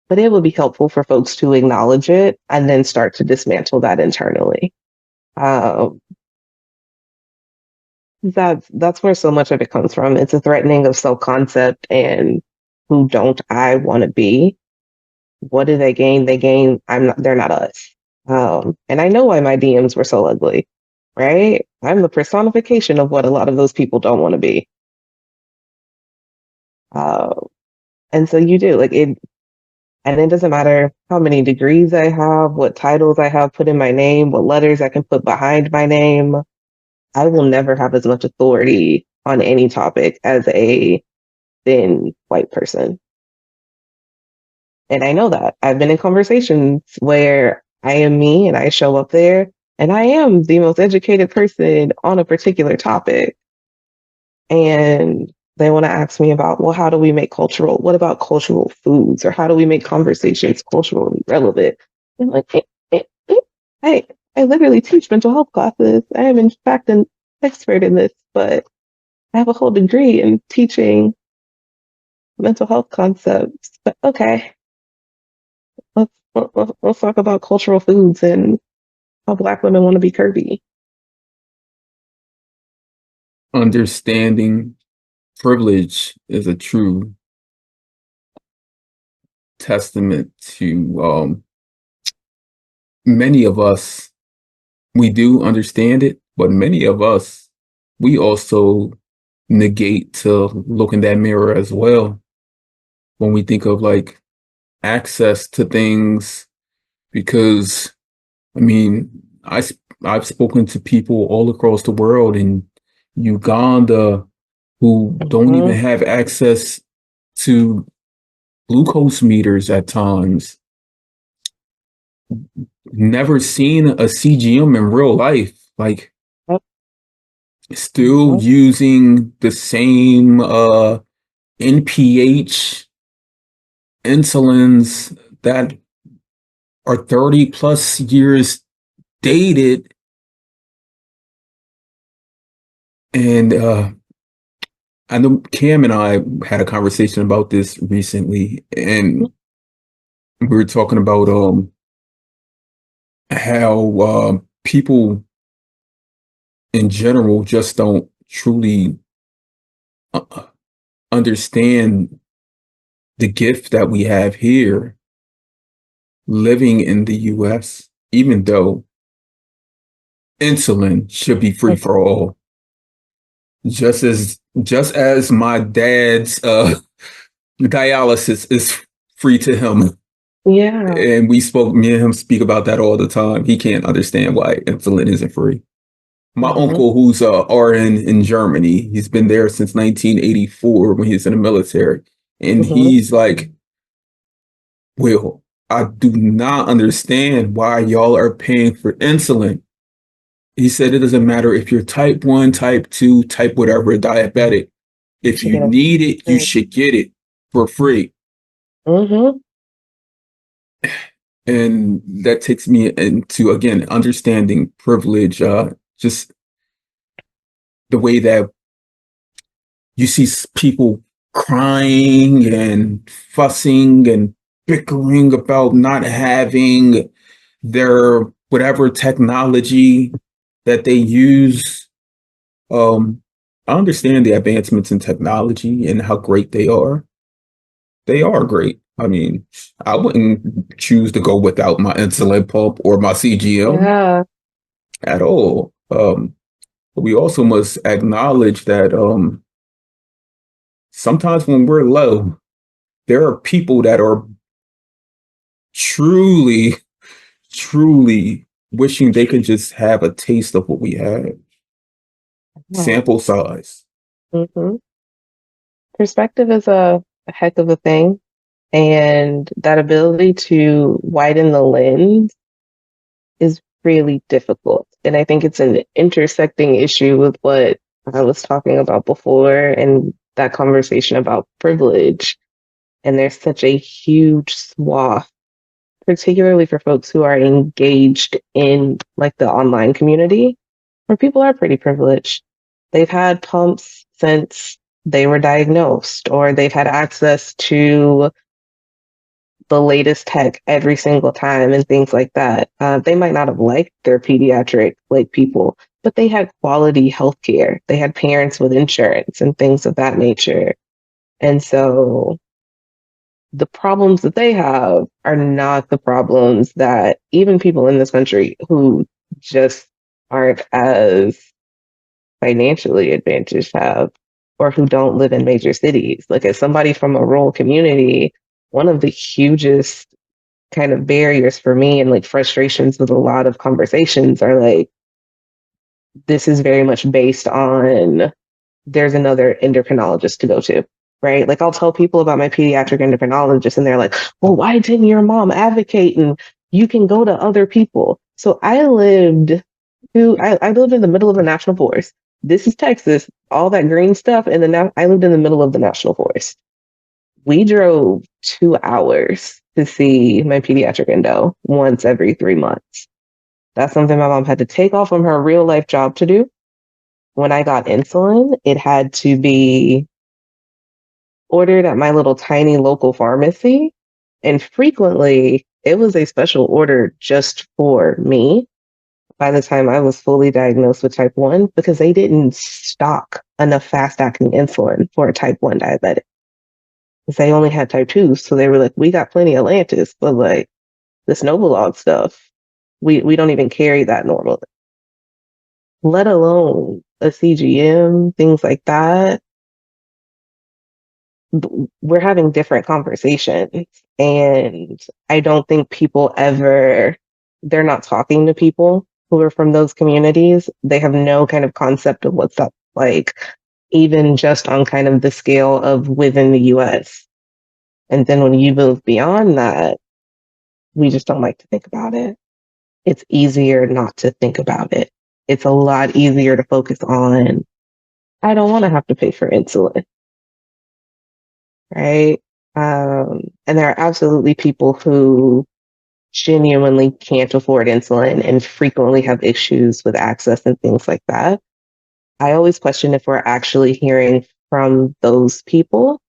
But it would be helpful for folks to acknowledge it and then start to dismantle that internally. Um, that's where so much of it comes from. It's a threatening of self concept and who don't I want to be? What do they gain? They gain. I'm not. They're not us. And I know why my DMs were so ugly, right? I'm the personification of what a lot of those people don't want to be. Uh, and so you do like it, and it doesn't matter how many degrees I have, what titles I have put in my name, what letters I can put behind my name. I will never have as much authority on any topic as a thin white person. And I know that. I've been in conversations where I am me and I show up there and I am the most educated person on a particular topic. And they want to ask me about, well, how do we make what about cultural foods? Or how do we make conversations culturally relevant? I'm like, I, I literally teach mental health classes. I am, in fact, an expert in this, but I have a whole degree in teaching mental health concepts. But okay, let's talk about cultural foods and how Black women want to be curvy. understanding privilege is a true testament to many of us. We do understand it, but many of us, we also negate to look in that mirror as well when we think of like access to things. Because I mean, I've spoken to people all across the world in Uganda who don't even Mhm. have access to glucose meters at times, never seen a CGM in real life, like Yep. still Yep. using the same NPH insulins that are 30 plus years dated. And I know Cam and I had a conversation about this recently, and we were talking about how people in general just don't truly uh, understand the gift that we have here living in the US, even though insulin should be free for all. Just as my dad's dialysis is free to him. Yeah. And me and him speak about that all the time. He can't understand why insulin isn't free. My Hmm. uncle, who's a RN in Germany, he's been there since 1984 when he was in the military. And Hmm. he's like, Will, I do not understand why y'all are paying for insulin. He said it doesn't matter if you're type 1, type 2, type whatever, diabetic. You If should you get a need it, you free. should get it for free. Hmm. And that takes me into, again, understanding privilege, just the way that you see people crying and fussing and bickering about not having their whatever technology that they use. I understand the advancements in technology and how great they are. They are great. I mean, I wouldn't choose to go without my insulin pump or my CGM Yeah. at all. But we also must acknowledge that sometimes when we're low, there are people that are truly, truly wishing they could just have a taste of what we have. Yeah. Sample size. Hmm. Perspective is a heck of a thing. And that ability to widen the lens is really difficult. And I think it's an intersecting issue with what I was talking about before and that conversation about privilege. And there's such a huge swath, particularly for folks who are engaged in like the online community, where people are pretty privileged. They've had pumps since they were diagnosed, or they've had access to the latest tech every single time and things like that. They might not have liked their pediatric like people, but they had quality healthcare. They had parents with insurance and things of that nature. And so the problems that they have are not the problems that even people in this country who just aren't as financially advantaged have, or who don't live in major cities. Like, as somebody from a rural community, one of the hugest kind of barriers for me and like frustrations with a lot of conversations are like, this is very much based on there's another endocrinologist to go to, right? Like, I'll tell people about my pediatric endocrinologist and they're like, well, why didn't your mom advocate and you can go to other people? So I lived in the middle of the national forest. This is Texas, all that green stuff, and then I lived in the middle of the national forest. We drove 2 hours to see my pediatric endo once every 3 months. That's something my mom had to take off from her real life job to do. When I got insulin, it had to be ordered at my little tiny local pharmacy. And frequently, it was a special order just for me by the time I was fully diagnosed with type 1 because they didn't stock enough fast acting insulin for a type 1 diabetic. Because they only had type 2. So they were like, we got plenty of Lantus, but like this Novolog stuff, we don't even carry that normally, let alone a CGM, things like that. We're having different conversations. And I don't think people ever, they're not talking to people who are from those communities. They have no kind of concept of what's up like, even just on kind of the scale of within the US. And then when you move beyond that, we just don't like to think about it. It's easier not to think about it. It's a lot easier to focus on, I don't want to have to pay for insulin, right? And there are absolutely people who genuinely can't afford insulin and frequently have issues with access and things like that. I always question if we're actually hearing from those people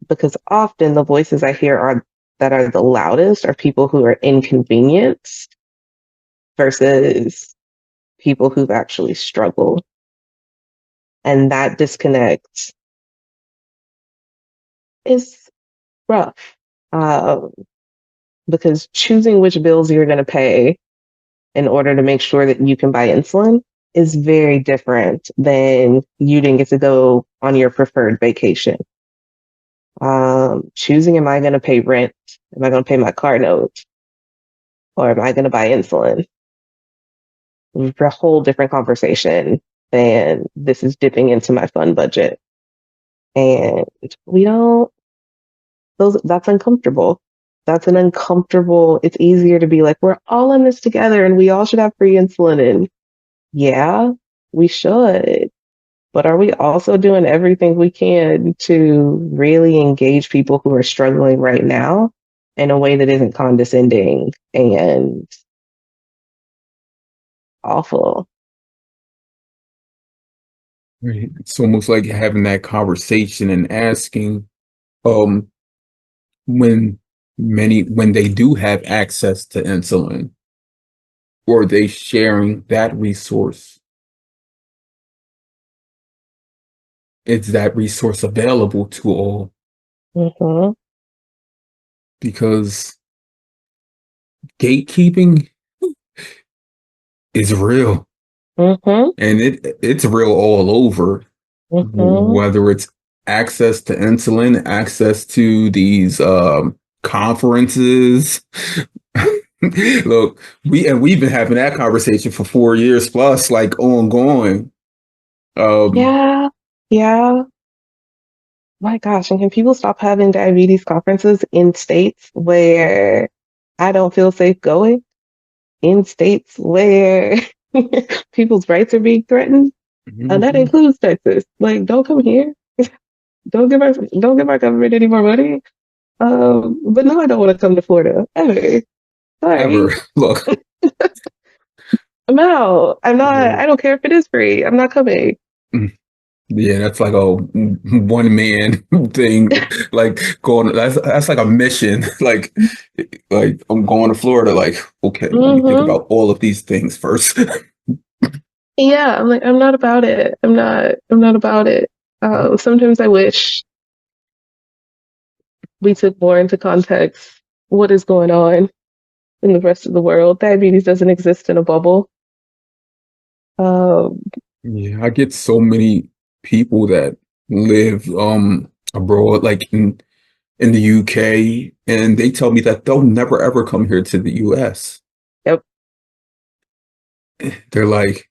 because often the voices I hear are that are the loudest are people who are inconvenienced versus people who've actually struggled. And that disconnect is rough, because choosing which bills you're going to pay in order to make sure that you can buy insulin is very different than you didn't get to go on your preferred vacation. Choosing, am I going to pay rent? Am I going to pay my car note? Or am I going to buy insulin? It's a whole different conversation than this is dipping into my fun budget. And we don't, that's uncomfortable. That's an uncomfortable, it's easier to be like, we're all in this together and we all should have free insulin. And yeah, we should. But are we also doing everything we can to really engage people who are struggling right now in a way that isn't condescending and awful? Right. It's almost like having that conversation and asking, um, when when they do have access to insulin, or they sharing that resource, is that resource available to all? Mm-hmm. Because gatekeeping is real, Mm-hmm. and it's real all over. Mm-hmm. Whether it's access to insulin, access to these conferences. Look, we've been having that conversation for 4 years plus, like ongoing. Yeah. Yeah. My gosh. And can people stop having diabetes conferences in states where I don't feel safe going? In states where people's rights are being threatened? And that Mhm. includes Texas. Like, don't come here. Don't give our government any more money. But no, I don't want to come to Florida ever. Ever. Sorry. Look. I'm out. I'm not, Yeah. I don't care if it is free. I'm not coming. Yeah, that's like a one man thing. Like going, that's like a mission. Like I'm going to Florida. Like, okay, let me think Hmm. about all of these things first. Yeah, I'm like, I'm not about it. I'm not about it. Sometimes I wish we took more into context what is going on in the rest of the world. Diabetes doesn't exist in a bubble. Um, Yeah, I get so many people that live abroad, like in the UK, and they tell me that they'll never ever come here to the US. yep. They're like,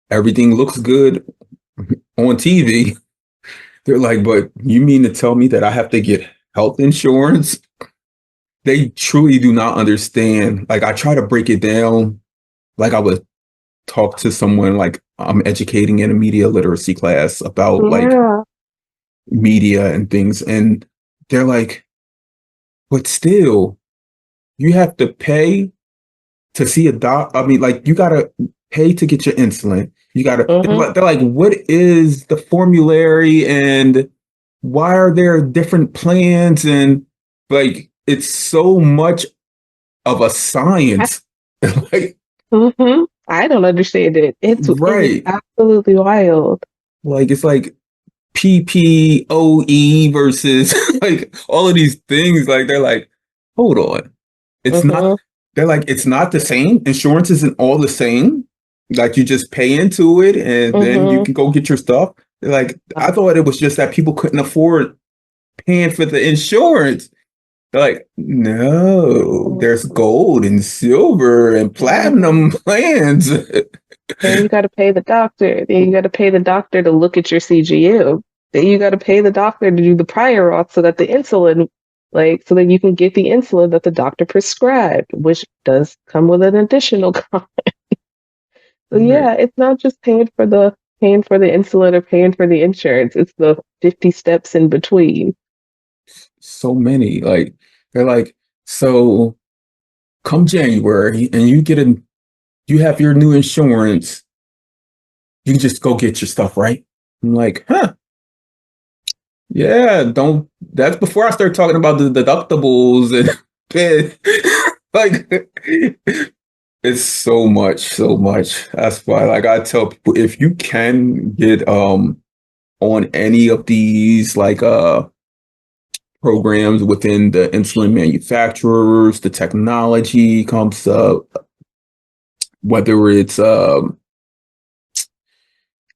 everything looks good on TV. They're like, but you mean to tell me that I have to get health insurance? They truly do not understand. Like, I try to break it down like I would talk to someone, like I'm educating in a media literacy class about like Yeah. media and things. And they're like, but still, you have to pay to see a doc. I mean, like, you got to pay to get your insulin. You got to, Hmm. they're like, what is the formulary and why are there different plans? And like, it's so much of a science. Like, Hmm. I don't understand it. It is right. absolutely wild. Like, it's like PPOE versus like all of these things. Like, they're like, hold on. It's not, Hmm. they're like, it's not the same. Insurance isn't all the same. Like, you just pay into it and then you Hmm. can go get your stuff. They're like, I thought it was just that people couldn't afford paying for the insurance. They're like, no, there's gold and silver and platinum plans. Then you got to pay the doctor. Then you got to pay the doctor to look at your CGM. Then you got to pay the doctor to do the prior auth so that the insulin, like, so that you can get the insulin that the doctor prescribed, which does come with an additional cost. So Right. yeah, it's not just paying for the insulin or paying for the insurance. It's the 50 steps in between. So many. Like, they're like, so come January and you have your new insurance, you can just go get your stuff, right? I'm like, huh? Yeah, don't. That's before I start talking about the deductibles and pen. Like it's so much, so much. That's why, like I tell people, if you can get on any of these like programs within the insulin manufacturers, the technology comes up, whether it's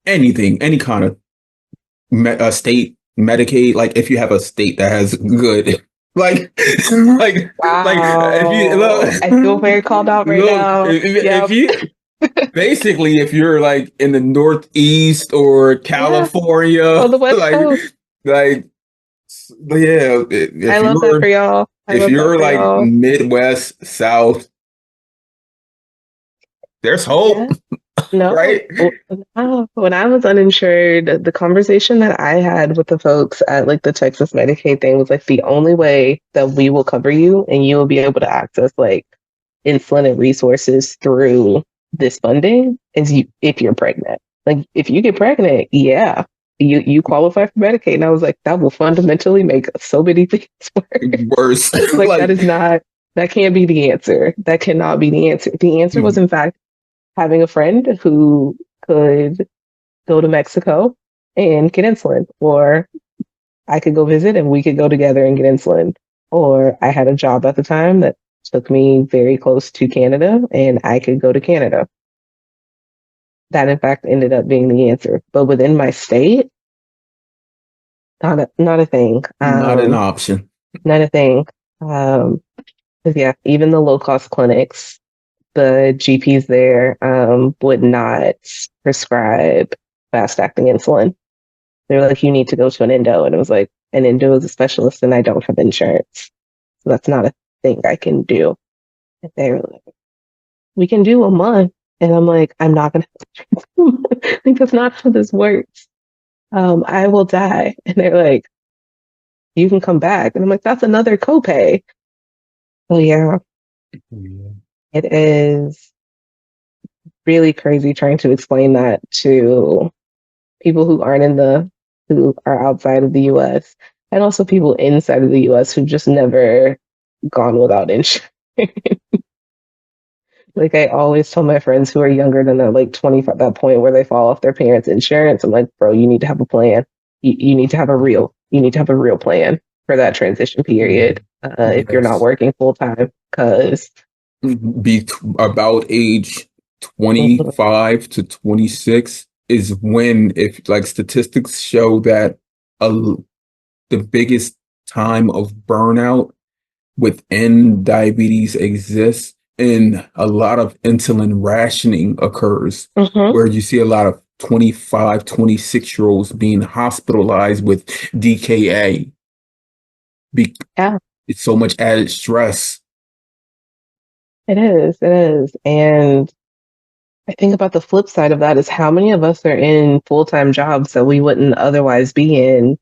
anything, any kind of state Medicaid, like if you have a state that has good, like, like if you Wow. I feel look, very called out right look, now. if Yep. you basically if you're like in the Northeast or Yeah. California, On the West Coast. like yeah, I love that for y'all. I if love that you're for like y'all. Midwest, South, there's hope, Yeah. No, right? no. When I was uninsured, the conversation that I had with the folks at like the Texas Medicaid thing was like the only way that we will cover you and you will be able to access like insulin and resources through this funding is you if you're pregnant. Like if you get pregnant, yeah, you qualify for Medicaid. And I was like, that will fundamentally make so many things worse. Worse, Like like that can't be the answer. That cannot be the answer. The answer was in fact having a friend who could go to Mexico and get insulin, or I could go visit and we could go together and get insulin. Or I had a job at the time that took me very close to Canada and I could go to Canada. That in fact ended up being the answer. But within my state, not a thing. not an option. Not a thing. 'Cause yeah, even the low cost clinics, the GPs there would not prescribe fast acting insulin. They were like, you need to go to an endo. And it was like, an endo is a specialist and I don't have insurance. So that's not a thing I can do. And they were like, we can do a month. And I'm like, I'm not going to, I think that's not how this works. I will die. And they're like, you can come back. And I'm like, that's another copay. So yeah, it is really crazy trying to explain that to people who aren't who are outside of the US and also people inside of the US who've just never gone without insurance. Like I always tell my friends who are younger than that, like 25, that point where they fall off their parents' insurance. I'm like, bro, you need to have a plan. You need to have you need to have a real plan for that transition period. If you're not Yes. working full time, because Be about age 25 to 26 is when, if like statistics show that uh, the biggest time of burnout within diabetes exists, and a lot of insulin rationing occurs, where you see a lot of 25, 26 year olds being hospitalized with DKA. yeah, It's so much added stress. it is. It is. And I think about the flip side of that is how many of us are in full time jobs that we wouldn't otherwise be in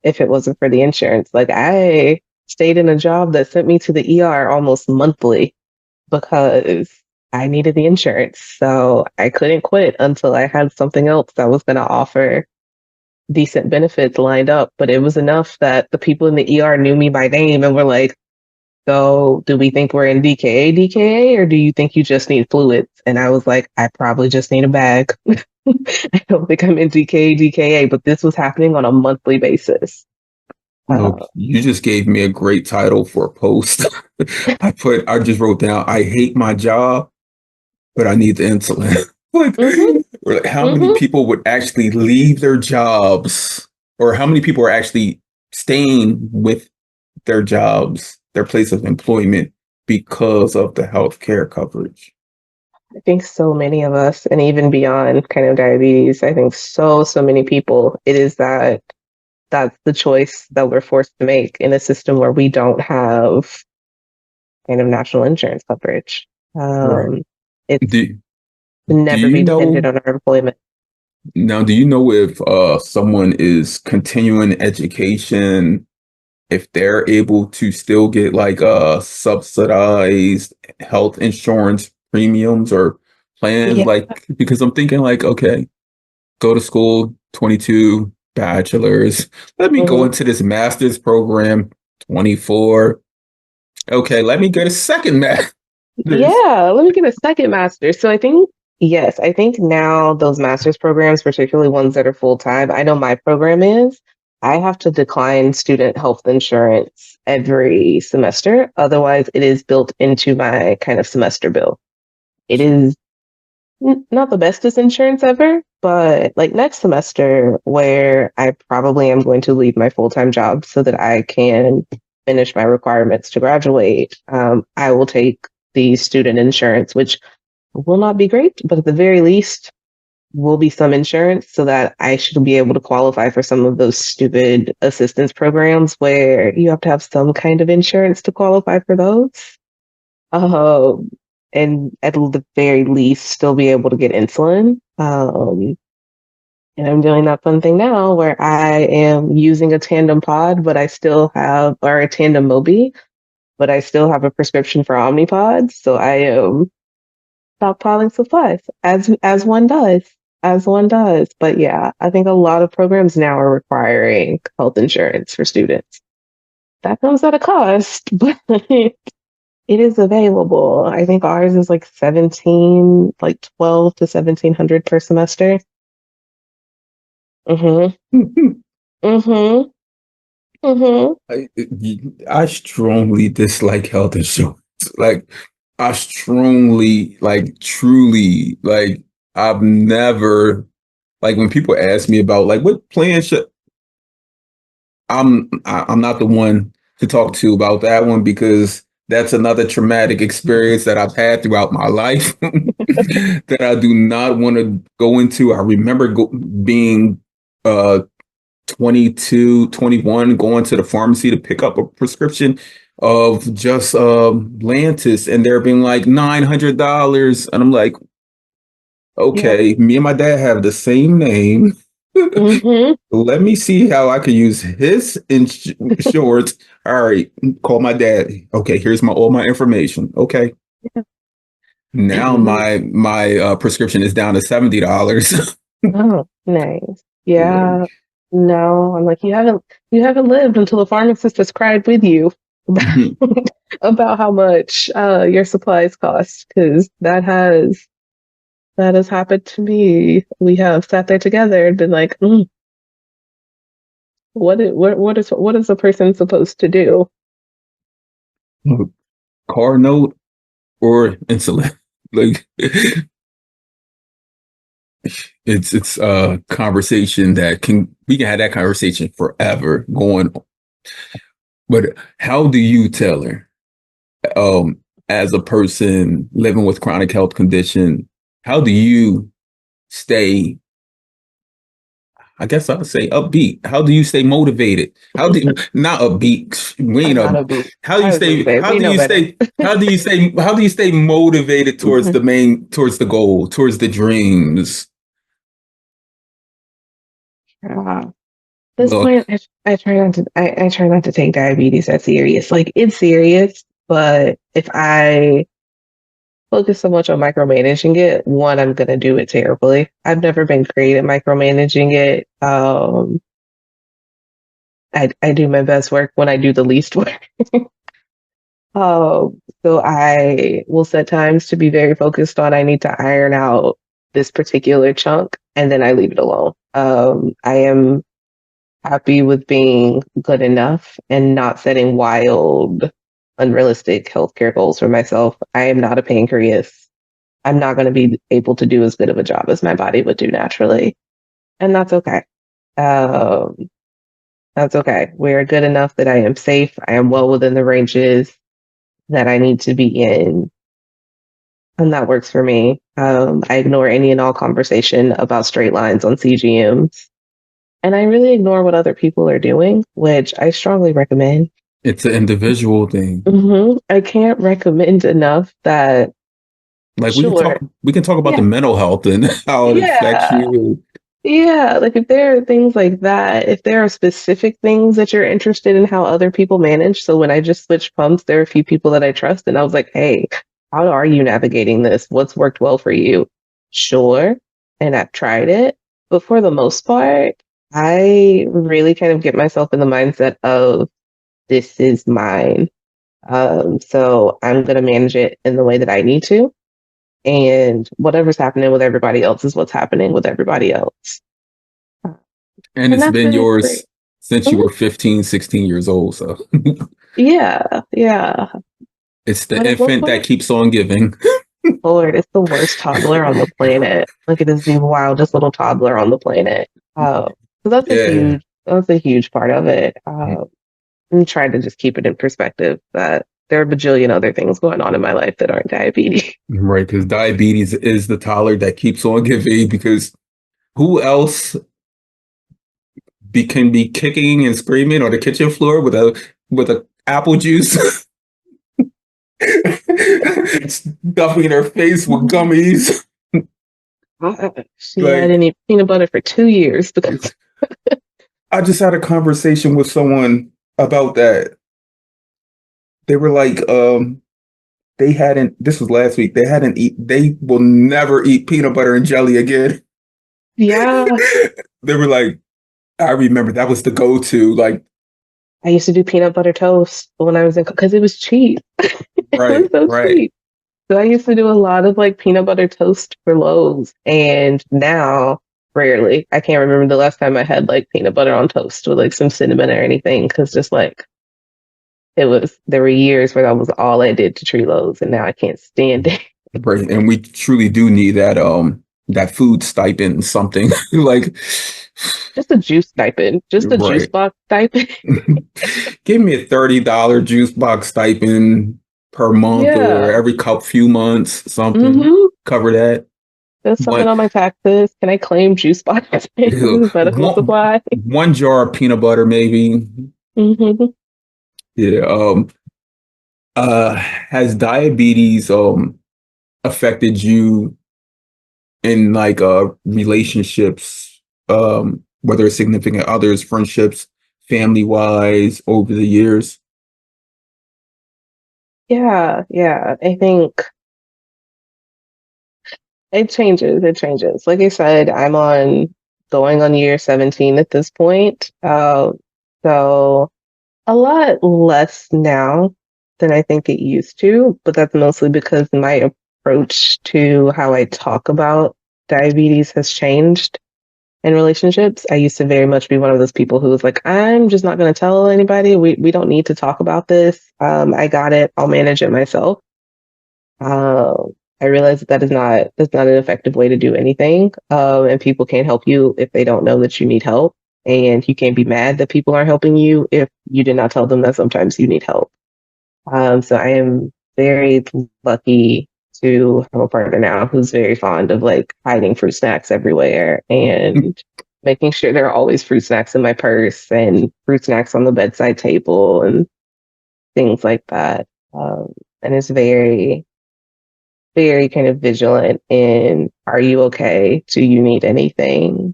if it wasn't for the insurance. Like I stayed in a job that sent me to the ER almost monthly because I needed the insurance. So I couldn't quit until I had something else that was going to offer decent benefits lined up. But it was enough that the people in the ER knew me by name and were like, so do we think we're in DKA, or do you think you just need fluids? And I was like, I probably just need a bag. I don't think I'm in DKA, but this was happening on a monthly basis. Look, you just gave me a great title for a post. I just wrote down, I hate my job, but I need the insulin. Mhm, Like, how many mhm. people would actually leave their jobs, or how many people are actually staying with their jobs, their place of employment, because of the healthcare coverage? I think so many of us, and even beyond kind of diabetes, I think so many people, it is that's the choice that we're forced to make in a system where we don't have kind of national insurance coverage. Right. It's Do, do never you be dependent know on our employment. now, do you know if someone is continuing education, if they're able to still get like subsidized health insurance premiums or plans? Yeah. Like, because I'm thinking like, okay, go to school, 22, bachelor's. Let me go Hmm. into this master's program, 24. Okay, let me get a second master's. Yeah, let me get a second master's. So I think, yes, I think now those master's programs, particularly ones that are full time, I know my program is, I have to decline student health insurance every semester. Otherwise, it is built into my kind of semester bill. It is not the bestest insurance ever, but like next semester, where I probably am going to leave my full time job so that I can finish my requirements to graduate, I will take the student insurance, which will not be great, but at the very least, will be some insurance so that I should be able to qualify for some of those stupid assistance programs where you have to have some kind of insurance to qualify for those. Um, and at the very least, still be able to get insulin. And I'm doing that fun thing now where I am using a tandem pod, but I still have, or a tandem Mobi, but I still have a prescription for Omnipods. So I am stockpiling supplies as one does, as one does. But yeah, I think a lot of programs now are requiring health insurance for students. That comes at a cost, but it is available. I think ours is like 17, like 12 to 1700 per semester. Mm-hmm. Mm-hmm. Mm-hmm. I, I strongly dislike health insurance. Like, I strongly, like, truly, like, I've never, like, when people ask me about, like, what plan should, I'm not the one to talk to about that one because that's another traumatic experience that I've had throughout my life that I do not want to go into. I remember being uh 22, 21, going to the pharmacy to pick up a prescription of just Lantus, and they're being like $900, and I'm like, Yeah. okay, me and my dad have the same name. Mm-hmm. Let me see how I can use his insurance. All right, call my dad. Okay, here's my all my information. Okay, now my prescription is down to $70. Oh, nice. Like, Yeah. No, I'm like, you haven't lived until the pharmacist has cried with you about, about how much your supplies cost, because that has happened to me. We have sat there together and been like, what is a person supposed to do? car note or insulin. Like, it's a conversation that we can have that conversation forever going on. But how do you tell her, as a person living with chronic health condition, how do you stay, I guess I would say, upbeat? How do you stay motivated? How do you not upbeat? We I'm ain't not up. a beat. How do you I was gonna stay? say How we do know you better. stay? How do you stay motivated towards the towards the goal, towards the dreams? At this Look, point, I try not to take diabetes that serious. Like it's serious, but if I focus so much on micromanaging it, one, I'm gonna do it terribly. I've never been great at micromanaging it. I do my best work when I do the least work. So I will set times to be very focused on I need to iron out this particular chunk, and then I leave it alone. I am happy with being good enough and not setting wild, unrealistic healthcare goals for myself. I am not a pancreas. I'm not going to be able to do as good of a job as my body would do naturally. And that's okay. Um, that's okay. We're good enough that I am safe. I am well within the ranges that I need to be in. And that works for me. I ignore any and all conversation about straight lines on CGMs. And I really ignore what other people are doing, which I strongly recommend. it's an individual thing. I can't recommend enough that, Like, sure, we can talk about the yeah, mental health and how it affects yeah, you. yeah. Like if there are things like that, if there are specific things that you're interested in how other people manage. So when I just switched pumps, there are a few people that I trust, and I was like, hey, how are you navigating this? What's worked well for you? Sure. And I've tried it. But for the most part, I really kind of get myself in the mindset of this is mine. So I'm going to manage it in the way that I need to. And whatever's happening with everybody else is what's happening with everybody else. And And it's that's been been great. yours since you Mhm. were 15, 16 years old. So Yeah, yeah. it's the But at one infant that point, keeps on giving. Lord, it's the worst toddler on the planet. Like it is the wildest little toddler on the planet. So Yeah. that's a huge part of it. I'm trying to just keep it in perspective that there are a bajillion other things going on in my life that aren't diabetes. Right. Because diabetes is the toddler that keeps on giving because who else can be kicking and screaming on the kitchen floor with a apple juice stuffing their face with gummies. Yeah, I Like didn't eat peanut butter for 2 years because I just had a conversation with someone about that. They were like, they hadn't. This was last week. They hadn't eat. They will never eat peanut butter and jelly again. yeah, They were like, I remember that was the go-to. Like, I used to do peanut butter toast when I was in because it was cheap. It was right, so right. cheap. So I used to do a lot of like peanut butter toast for Lowe's, and now rarely. I can't remember the last time I had like peanut butter on toast with like some cinnamon or anything because just like there were years where that was all I did to treat Lowe's, and now I can't stand it. Right. And we truly do need that food stipend something like Just a juice stipend, just a juice right. box stipend. Give me a $30 juice box stipend per month or Yeah. every couple few months, something. Mm-hmm. Cover that. There's something One on my taxes. Can I claim juice box medical one supply? one jar of peanut butter, maybe. Mm-hmm. Yeah. Has diabetes affected you in like relationships, whether it's significant others, friendships, family wise over the years? Yeah, yeah. I think it changes. It changes. Like I said, I'm on going on year 17 at this point. So a lot less now than I think it used to, but that's mostly because my approach to how I talk about diabetes has changed in relationships. I used to very much be one of those people who was like, I'm just not going to tell anybody. We don't need to talk about this. I got it. I'll manage it myself. I realize that that's not an effective way to do anything. And people can't help you if they don't know that you need help. And you can't be mad that people aren't helping you if you did not tell them that sometimes you need help. So I am very lucky to have a partner now who's very fond of like hiding fruit snacks everywhere and making sure there are always fruit snacks in my purse and fruit snacks on the bedside table and things like that. And it's very, very kind of vigilant in, are you okay? Do you need anything?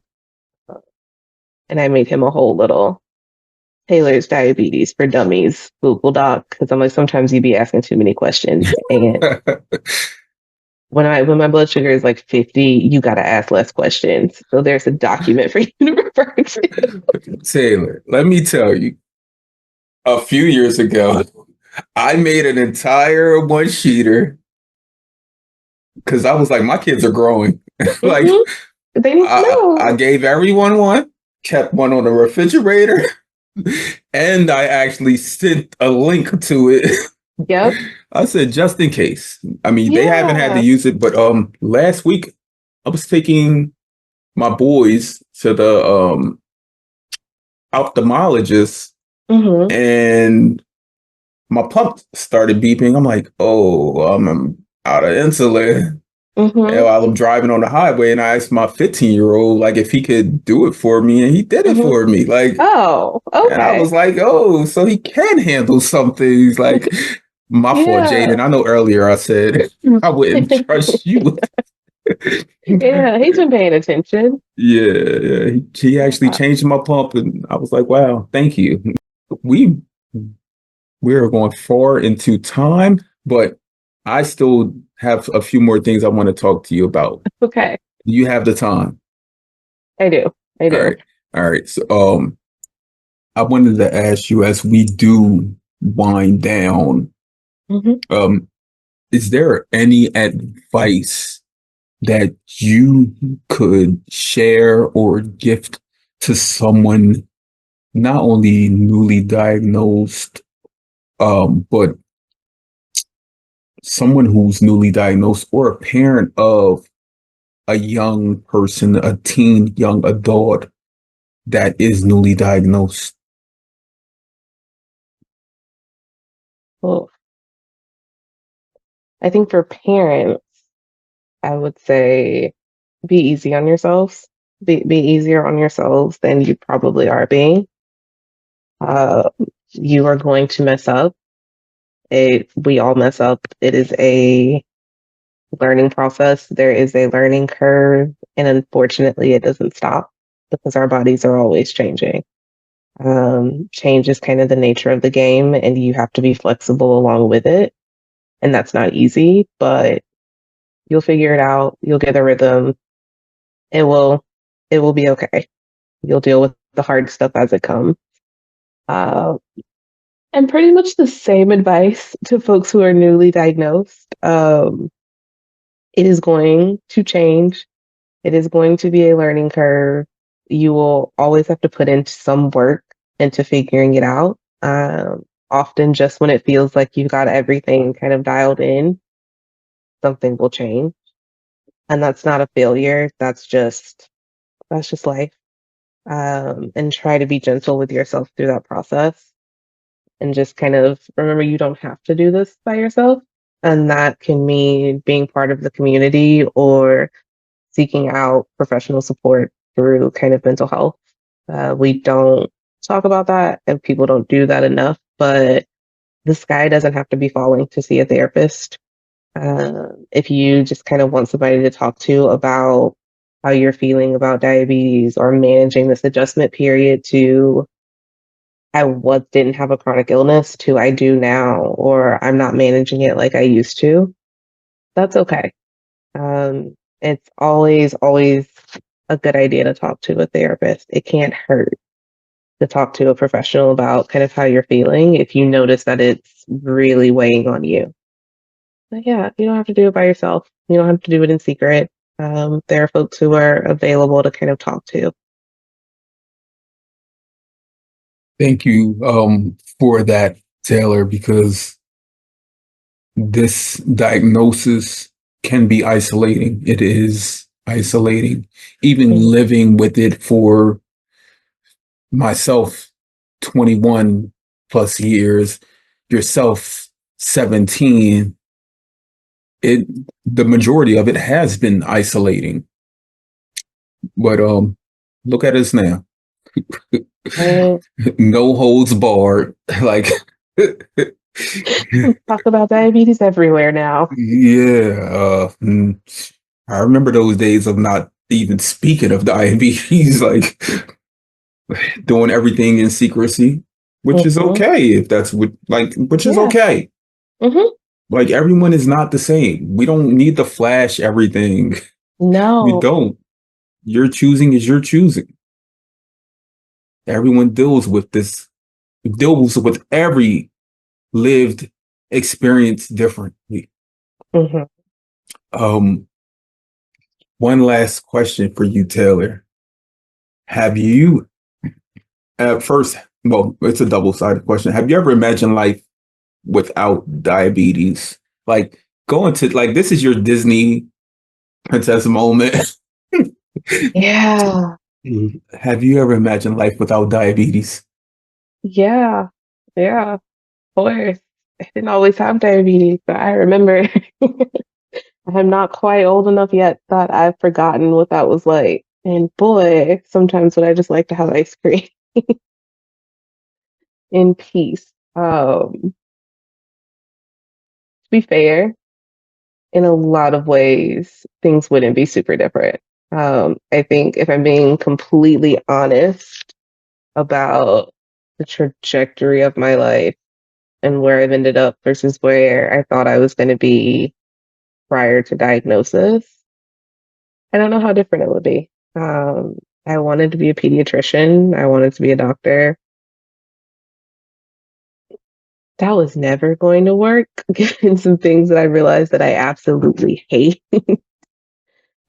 And I made him a whole little Taylor's Diabetes for Dummies Google Doc because I'm like, sometimes you be asking too many questions. And when my blood sugar is like 50, you gotta ask less questions. So there's a document for you to refer to. Taylor, let me tell you, a few years ago, I made an entire one sheeter because I was like, my kids are growing. Like, Hmm. They need to I know. gave everyone one, kept one on the refrigerator, and I actually sent a link to it. Yep. I said, just in case. I mean, they haven't had to Yeah. use it, but last week I was taking my boys to the ophthalmologist Hmm. and my pump started beeping. I'm like, oh, I'm out of insulin. And Hmm. while I'm driving on the highway, and I asked my 15-year-old like if he could do it for me, and he did it Hmm. for me. Like, Oh, and I okay. was like, oh, so he can handle some things. Like, my fault, Yeah. Jaden. I know earlier I said I wouldn't trust you. Yeah, he's been paying attention. Yeah, he actually Yeah. changed my pump, and I was like, wow, thank you. We we are going far into time, but I still have a few more things I want to talk to you about. Okay. Do you have the time? I do. I All do. right. All right. So I wanted to ask you as we do wind down, Hmm. um, is there any advice that you could share or gift to someone not only newly diagnosed, but someone who's newly diagnosed or a parent of a young person, a teen, young adult that is newly diagnosed? Well, I think for parents, I would say be easy on yourselves. Be easier on yourselves than you probably are being. Uh, you are going to mess up. We all mess up. It is a learning process. There is a learning curve, and unfortunately, it doesn't stop because our bodies are always changing. Change is kind of the nature of the game, and you have to be flexible along with it. And that's not easy, but you'll figure it out. You'll get a rhythm. It will, it will be okay. You'll deal with the hard stuff as it comes. Uh, and pretty much the same advice to folks who are newly diagnosed. It is going to change. It is going to be a learning curve. You will always have to put in some work into figuring it out. Often, just when it feels like you've got everything kind of dialed in, something will change, and that's not a failure. That's just life. And try to be gentle with yourself through that process, and just kind of remember you don't have to do this by yourself, and that can mean being part of the community or seeking out professional support through kind of mental health. We don't talk about that, and people don't do that enough, but the sky doesn't have to be falling to see a therapist. If you just kind of want somebody to talk to about how you're feeling about diabetes or managing this adjustment period to I once didn't have a chronic illness to I do now, or I'm not managing it like I used to, that's okay. It's always a good idea to talk to a therapist. It can't hurt to talk to a professional about kind of how you're feeling if you notice that it's really weighing on you. But yeah, you don't have to do it by yourself. You don't have to do it in secret. There are folks who are available to kind of talk to. Thank you for that, Taylor, because this diagnosis can be isolating. It is isolating. Even Mhm. living with it for myself, 21 plus years, yourself, 17, it the majority of it has been isolating. But look at us now. Right. No holds barred. Like Talk about diabetes everywhere now. yeah, I remember those days of not even speaking of diabetes, like doing everything in secrecy, which is Hmm. okay if that's what like, which is Yeah. okay. Hmm. Like everyone is not the same. We don't need to flash everything. We No. don't. Your choosing is your choosing. Everyone deals with every lived experience differently. Hmm. Um, one last question for you, Taylor. Have you at first, well, it's a double-sided question. Have you ever imagined life without diabetes? Like going to like this is your Disney princess moment. Yeah. Have you ever imagined life without diabetes? Yeah. Yeah. Of course. I didn't always have diabetes, but I remember I'm not quite old enough yet that I've forgotten what that was like. And boy, sometimes would I just like to have ice cream in peace. To be fair, in a lot of ways, things wouldn't be super different. I think if I'm being completely honest about the trajectory of my life and where I've ended up versus where I thought I was going to be prior to diagnosis, I don't know how different it would be. I wanted to be a pediatrician. I wanted to be a doctor. that was never going to work, given some things that I realized that I absolutely hate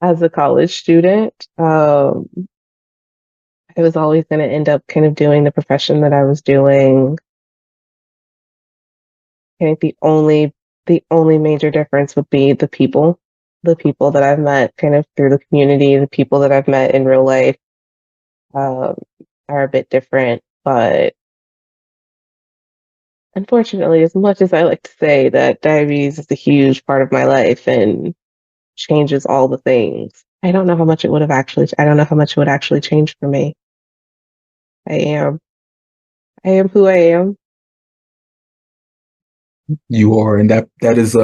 as a college student. I was always going to end up kind of doing the profession that I was doing. I think the only major difference would be the people that I've met kind of through the community, the people that I've met in real life um, are a bit different. But unfortunately, as much as I like to say that diabetes is a huge part of my life and changes all the things, I don't know how much it would actually change for me. I am, I am who I am. You are, and that is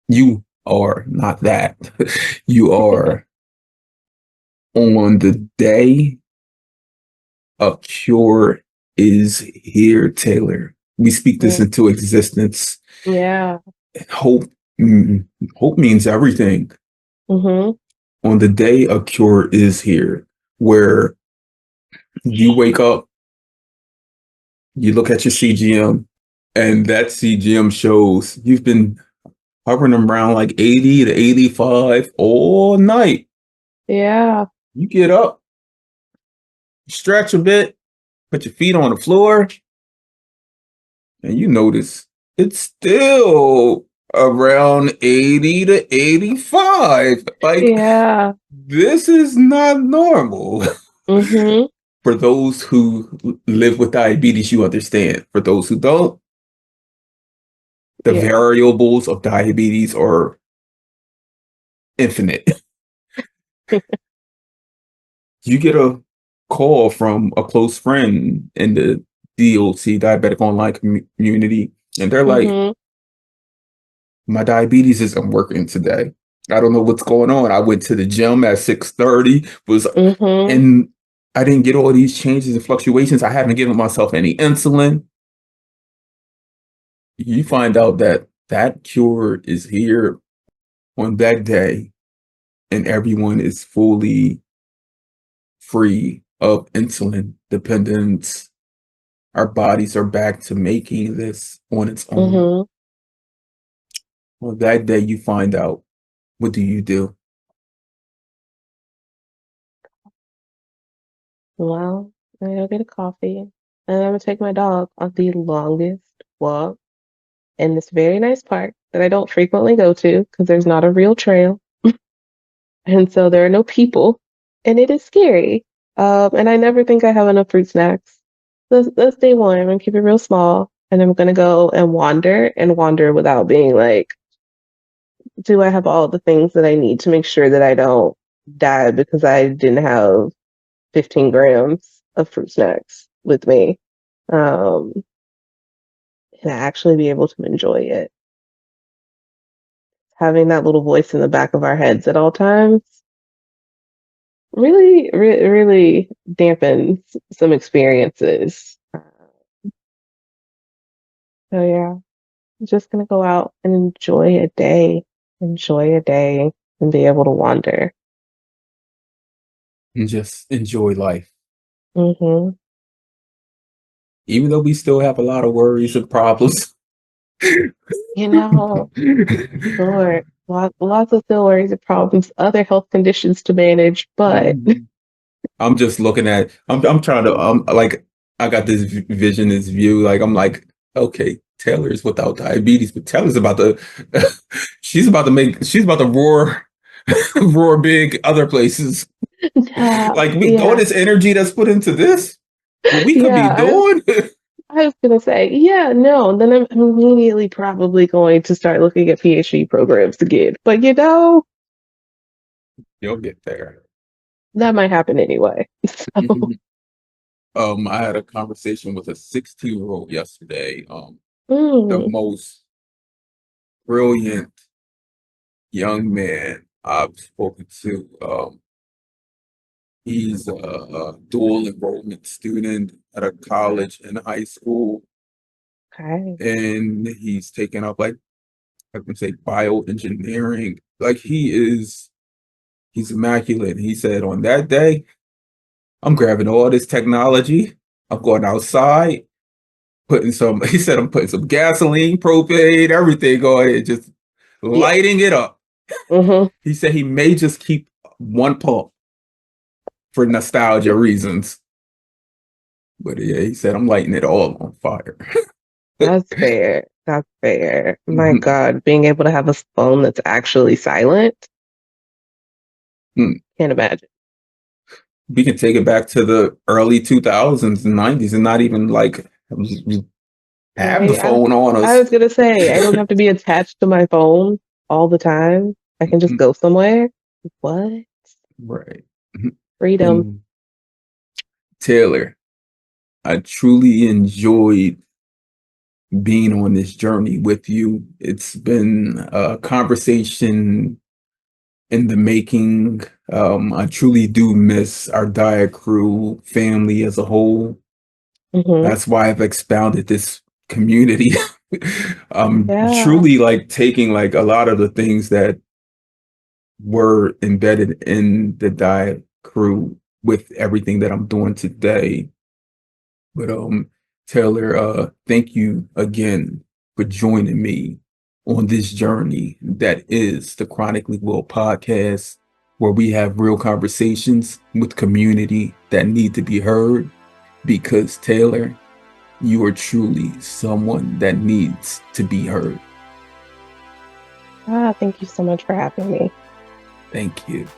you are not that. You are on the day a cure is here, Taylor. We speak this Mm, into existence. yeah. Hope, hope means everything. Hmm. On the day a cure is here, where you wake up, you look at your CGM, and that CGM shows you've been hovering around like 80 to 85 all night. Yeah. You get up, stretch a bit, put your feet on the floor, and you notice it's still around 80 to 85. Like, Yeah. this is not normal. Hmm. For those who live with diabetes, you understand. For those who don't, the Yeah. variables of diabetes are infinite. You get a call from a close friend in the DOC, diabetic online community, and they're like, Hmm. my diabetes isn't working today. I don't know what's going on. I went to the gym at 6:30, was Hmm. and I didn't get all these changes and fluctuations. I haven't given myself any insulin. You find out that that cure is here on that day, and everyone is fully free of insulin dependence. Our bodies are back to making this on its own. Hmm. On that day, you find out, what do you do? Well, I'm gonna get a coffee and I'm gonna take my dog on the longest walk in this very nice park that I don't frequently go to because there's not a real trail. And so there are no people and it is scary. And I never think I have enough fruit snacks. That's day one. I'm gonna keep it real small and I'm gonna go and wander without being like, do I have all the things that I need to make sure that I don't die because I didn't have 15 grams of fruit snacks with me, um, and actually be able to enjoy it. Having that little voice in the back of our heads at all times really dampens some experiences. So yeah, I'm just gonna go out and enjoy a day, and be able to wander. And just enjoy life. Hmm. Even though we still have a lot of worries and problems. You know, sure, lots of still worries and problems, other health conditions to manage, but I'm just looking at, I'm trying to, like, I got this vision, this view, like, I'm like, okay, Taylor's without diabetes, but Taylor's about to, she's about to roar, roar big other places. yeah, Like, all yeah, this energy that's put into this, what we could be yeah. doing. I was gonna say, yeah, no. Then I'm immediately probably going to start looking at PhD programs again. But You'll get there. that might happen anyway. So, I had a conversation with a 16-year-old yesterday. The mm, most brilliant young man I've spoken to. He's a dual enrollment student at a college and high school, okay. and he's taken up, like, I can say, bioengineering. Like, he's immaculate. He said, on that day, I'm grabbing all this technology. I'm going outside. he said, I'm putting some gasoline, propane, everything on it, just Yeah. lighting it up. Hmm. He said he may just keep one pump for nostalgia reasons. But yeah, he said, I'm lighting it all on fire. That's fair. That's fair. My Mhm. God, being able to have a phone that's actually silent, can't imagine. We can take it back to the early 2000s and 90s and not even like have the Right? phone on I us. was gonna say I don't have to be attached to my phone all the time. I can just go somewhere. What? Right. Freedom. And Taylor, I truly enjoyed being on this journey with you. It's been a conversation in the making. I truly do miss our Diet Crew family as a whole. Hmm. That's why I've expounded this community. I'm Yeah. truly like taking like a lot of the things that were embedded in the Diet Crew with everything that I'm doing today. But Taylor, thank you again for joining me on this journey that is the Chronically Well podcast, where we have real conversations with community that need to be heard. Because Taylor, you are truly someone that needs to be heard. Ah, thank you so much for having me. Thank you.